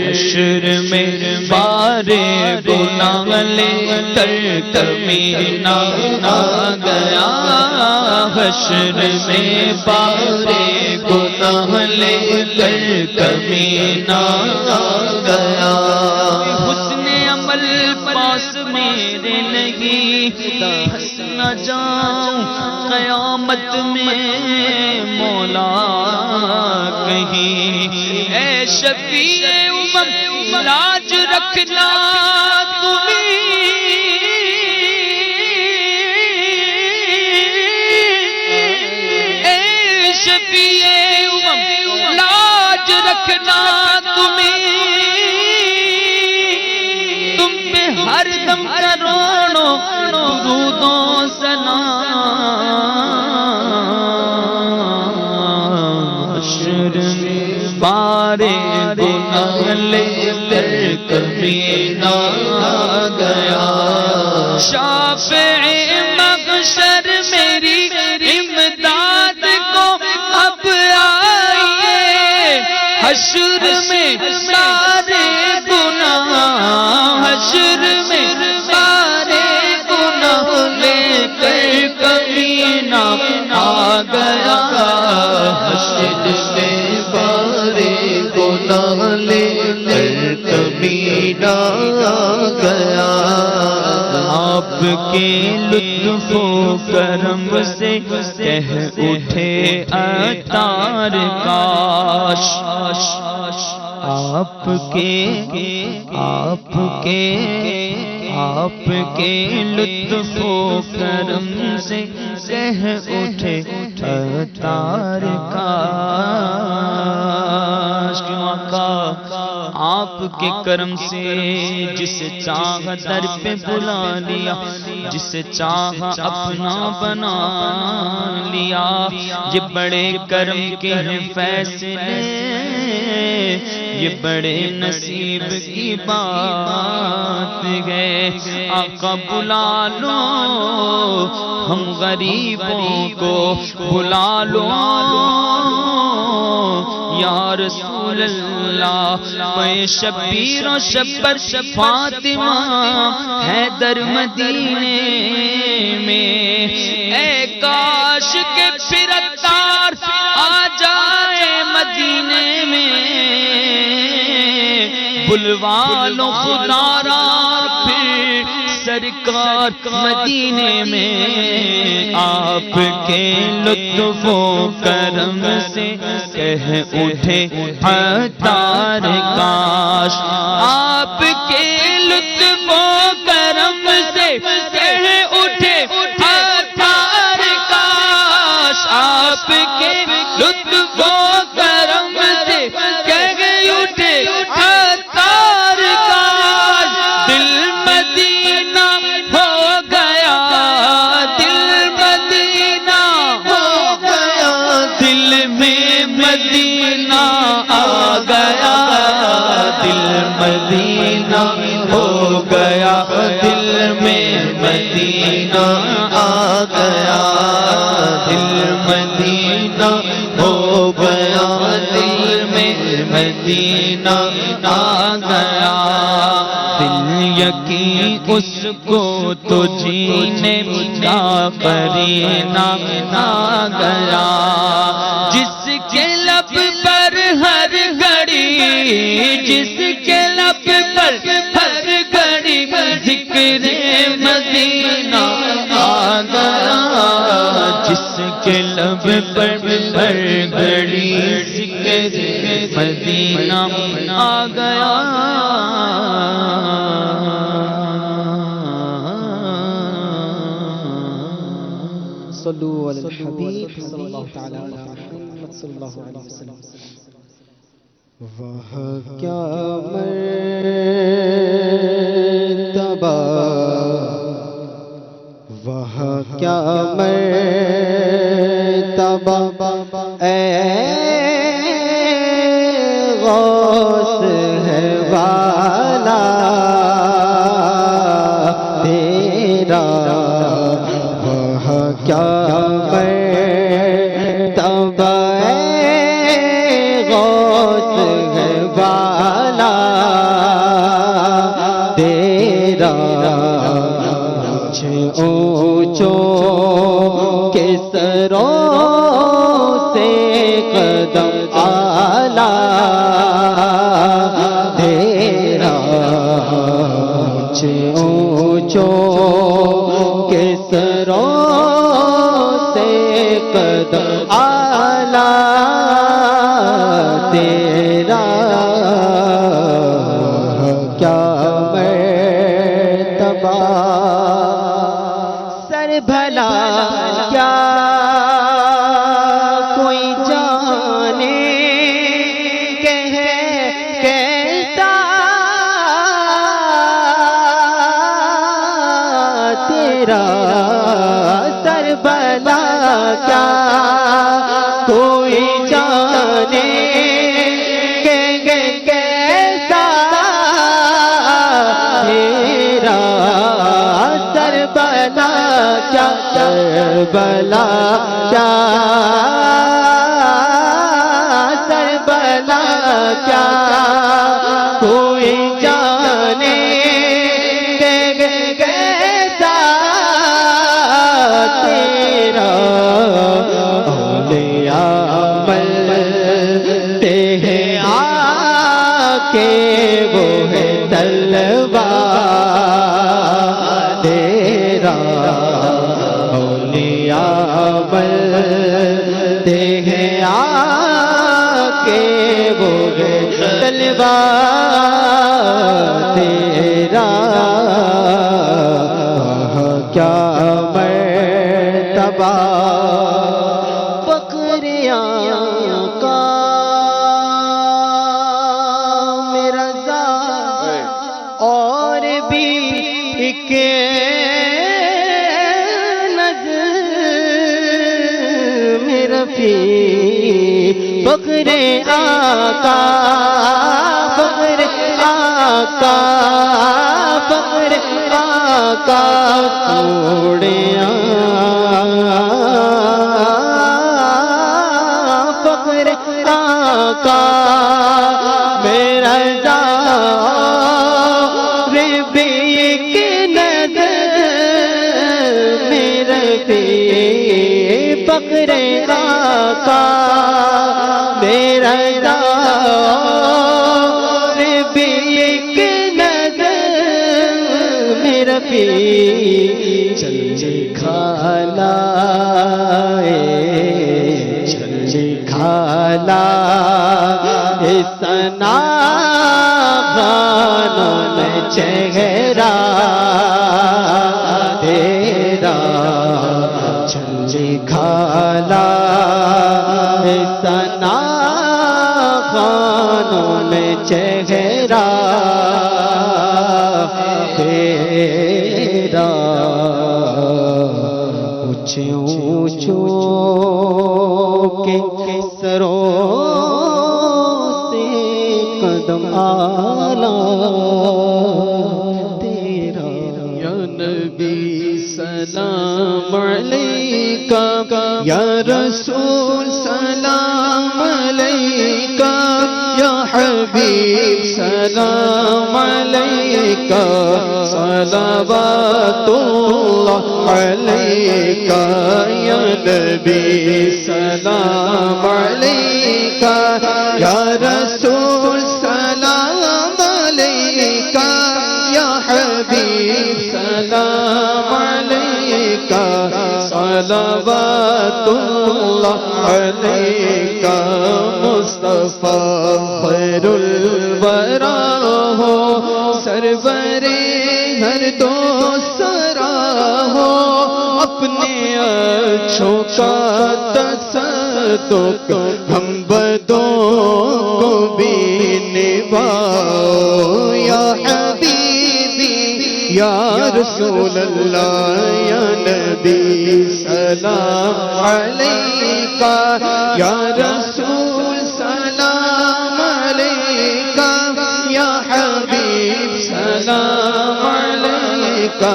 حشر میں بارے گناہ لے کر کمینہ آ گیا، حشر میں بارے گناہ لے کر کمینہ آ گیا، حسن عمل پاس میرے لگی ہنس نہ جاؤں قیامت میں مولا کہیں، اے شفیع امم لاج رکھنا تمہیں، اے شفیع امم لاج رکھنا تمہیں، تم پہ ہر دم کروڑوں درود و سلام، حشر میں بارے گناہ لے کر کمینہ آ گیا، شافع محشر میری امداد کو اب آئیے، حشر میں سارے گناہ، حشر میں سارے گناہ لے کر کمینہ آ گیا، حشر میں بارے گناہ لے کر کمینہ آ گیا، آپ کے لطف و کرم سے کہہ اٹھے عطار کاش، آپ کے لطف و کرم سے کہہ اٹھے عطار کاش، کیوں آقا آپ کے کرم سے جسے چاہا در پہ بلا لیا، جسے چاہا اپنا بنا لیا، یہ بڑے کرم کے ہیں فیصلے، یہ بڑے نصیب کی بات ہے، آقا بلا لو ہم غریبوں کو، بلا لو یا رسول اللہ، میں شبیر و شبر فاطمہ حیدر مدینے میں، اے کاش کے پھر عطار آ جائے مدینے میں، بلوا لو خدا را پھر سرکار مدینے میں، آپ کے لطف و کرم سے کہہ اٹھے عطار کاش، آپ کے لطف و کرم سے کہہ اٹھے عطار کاش، آپ کے لطف و کرم سے کہہ اٹھے عطار کاش، مدینہ ہو گیا دل میں مدینہ آ گیا دل مدینہ ہو گیا دل میں مدینہ آ گیا دل یقین اس کو تو جینے کا قرینہ آ گیا جس کے لب پر ہر گھڑی جس کے لب پر ہر گھڑی ذکر مدینہ آ گیا جس کے لب پر ہر گھڑی ذکر مدینہ آ گیا صلو علی الحبیب صلی اللہ تعالی علی محمد صلی اللہ علیہ وسلم وہ کیا مرتبہ وہ کیا مرتبہ اے غوث ہے والا تیرا وہ کیا مرتبہ اے غوث ہے والا تیرا اونچوں کے سروں سے قدم آلا تیرا اونچوں کے سروں سے قدم آلا تیرا کیا مرتبہ سر بھلا کیا کوئی جانے کہ ہے کیسا تیرا سر بھلا کیا کوئی جانے کہ کیسا تیرا سر بھلا کیا سر بھلا کیا سر بھلا کیا کوئی جانے کہ کیسا تیرا اولیاء ملتے ہیں آ کے وہ ہے تلوار تیرا اولیاء ملتے ہیں آ کے وہ ہے تلوار تیرا کیا مرتبہ بکریاں کا میرا اور بھی ایک نظر میرا پی بکرے آقا بکرے آقا بکرے آقا کوڑیاں بکرے آقا میرا بھی ایک نظر میرے بھی بکرے آقا میرا بھی ایک نظر میرا بھی چلے کھالا چلے کھالا سنا خانوں میں چہرہ تیرا چلے کھالا سنا خانوں میں چہرہ تیرا اونچے اونچوں کے سروں سے قدم آ سلام تیرا یا نبی سلام علیکہ یا رسول سلام علیکہ یا حبیب سلام علیکہ صلوات اللہ علیکہ یا نبی سلام علیکہ یا رسول سلام علیکہ یا حبیب سلام علیکہ صلوات اللہ علیکہ مصطفیٰ خیر الورا ہو سرور ہر دو سرا ہو اپنے اچھوں کا تصدق ہم بدوں کو بھی نبھاؤ یا حبیبی یا رسول اللہ یا نبی سلام علیکہ یا رسول سلام علیکہ یا حبیب سلام علیکہ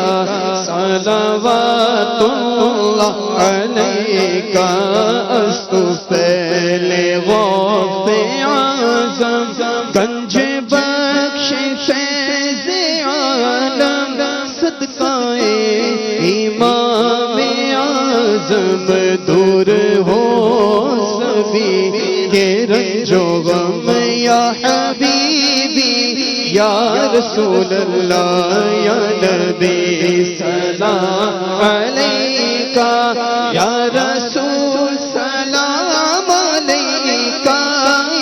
صلوات اللہ علیکہ استفیل غوث اعظم گنج بخش فیض عالم صدقہ امام اعظم دور ہو سبھی کے رنج و غم یا حبیبی یا رسول اللہ یا نبی سلام علیکہ یا رسول سلام علیکہ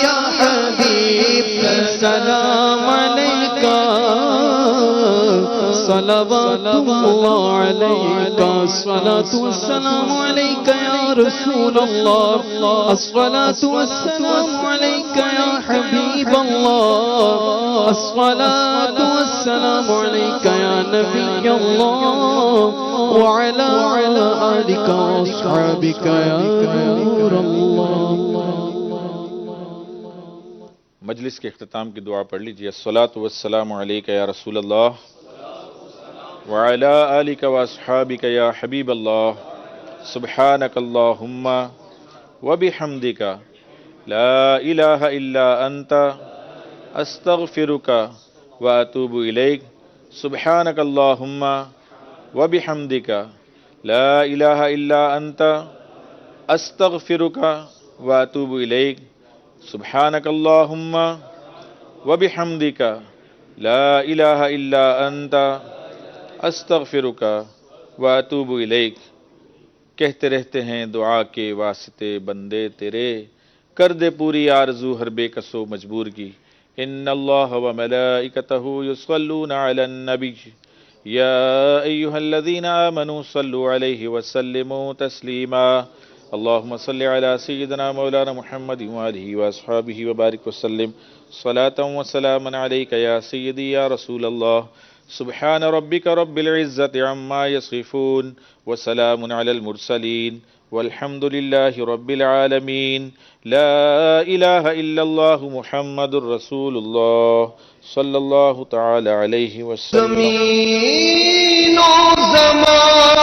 یا حبیب سلام علیکہ صلوات اللہ علیکہ الصلاة والسلام علیکہ یا رسول اللہ الصلاة والسلام علیکہ یا حبیب اللہ الصلاة والسلام علیکہ یا نبی اللہ وعلى آلك وأصحابك يا نور اللہ. مجلس کے اختتام کی دعا پڑھ لیجیے. الصلاۃ والسلام علیک یا رسول اللہ وعلی آلک واصحابک یا حبیب اللہ سبحانک اللہم وبحمدک لا الہ الا انت استغفرک واتوب الیک سبحانک اللہم وبحمدک لا الہ الا انت استغفرک واتوب الیک سبحانک اللہم وبحمدک لا الہ الا انت استغفرک واتوب الیک. کہتے رہتے ہیں دعا کے واسطے بندے تیرے کر دے پوری آرزو ہر بے کس و مجبور کی. ان اللہ و ملائکتہ یصلون علی النبی یا ایہا الذین آمنوا صلوا علیہ وسلموا تسلیما. اللہم صلی علی سیدنا مولانا محمد وآلہ واصحابہ وبارک وسلم صلاۃ وسلاما علیک یا سیدی یا رسول اللہ. سبحان ربک رب العزت عما یصفون وسلام علی المرسلین والحمد للہ رب العالمین. لا الہ الا اللہ محمد رسول اللہ صلی اللہ تعالی علیہ وسلم. زمین و زمان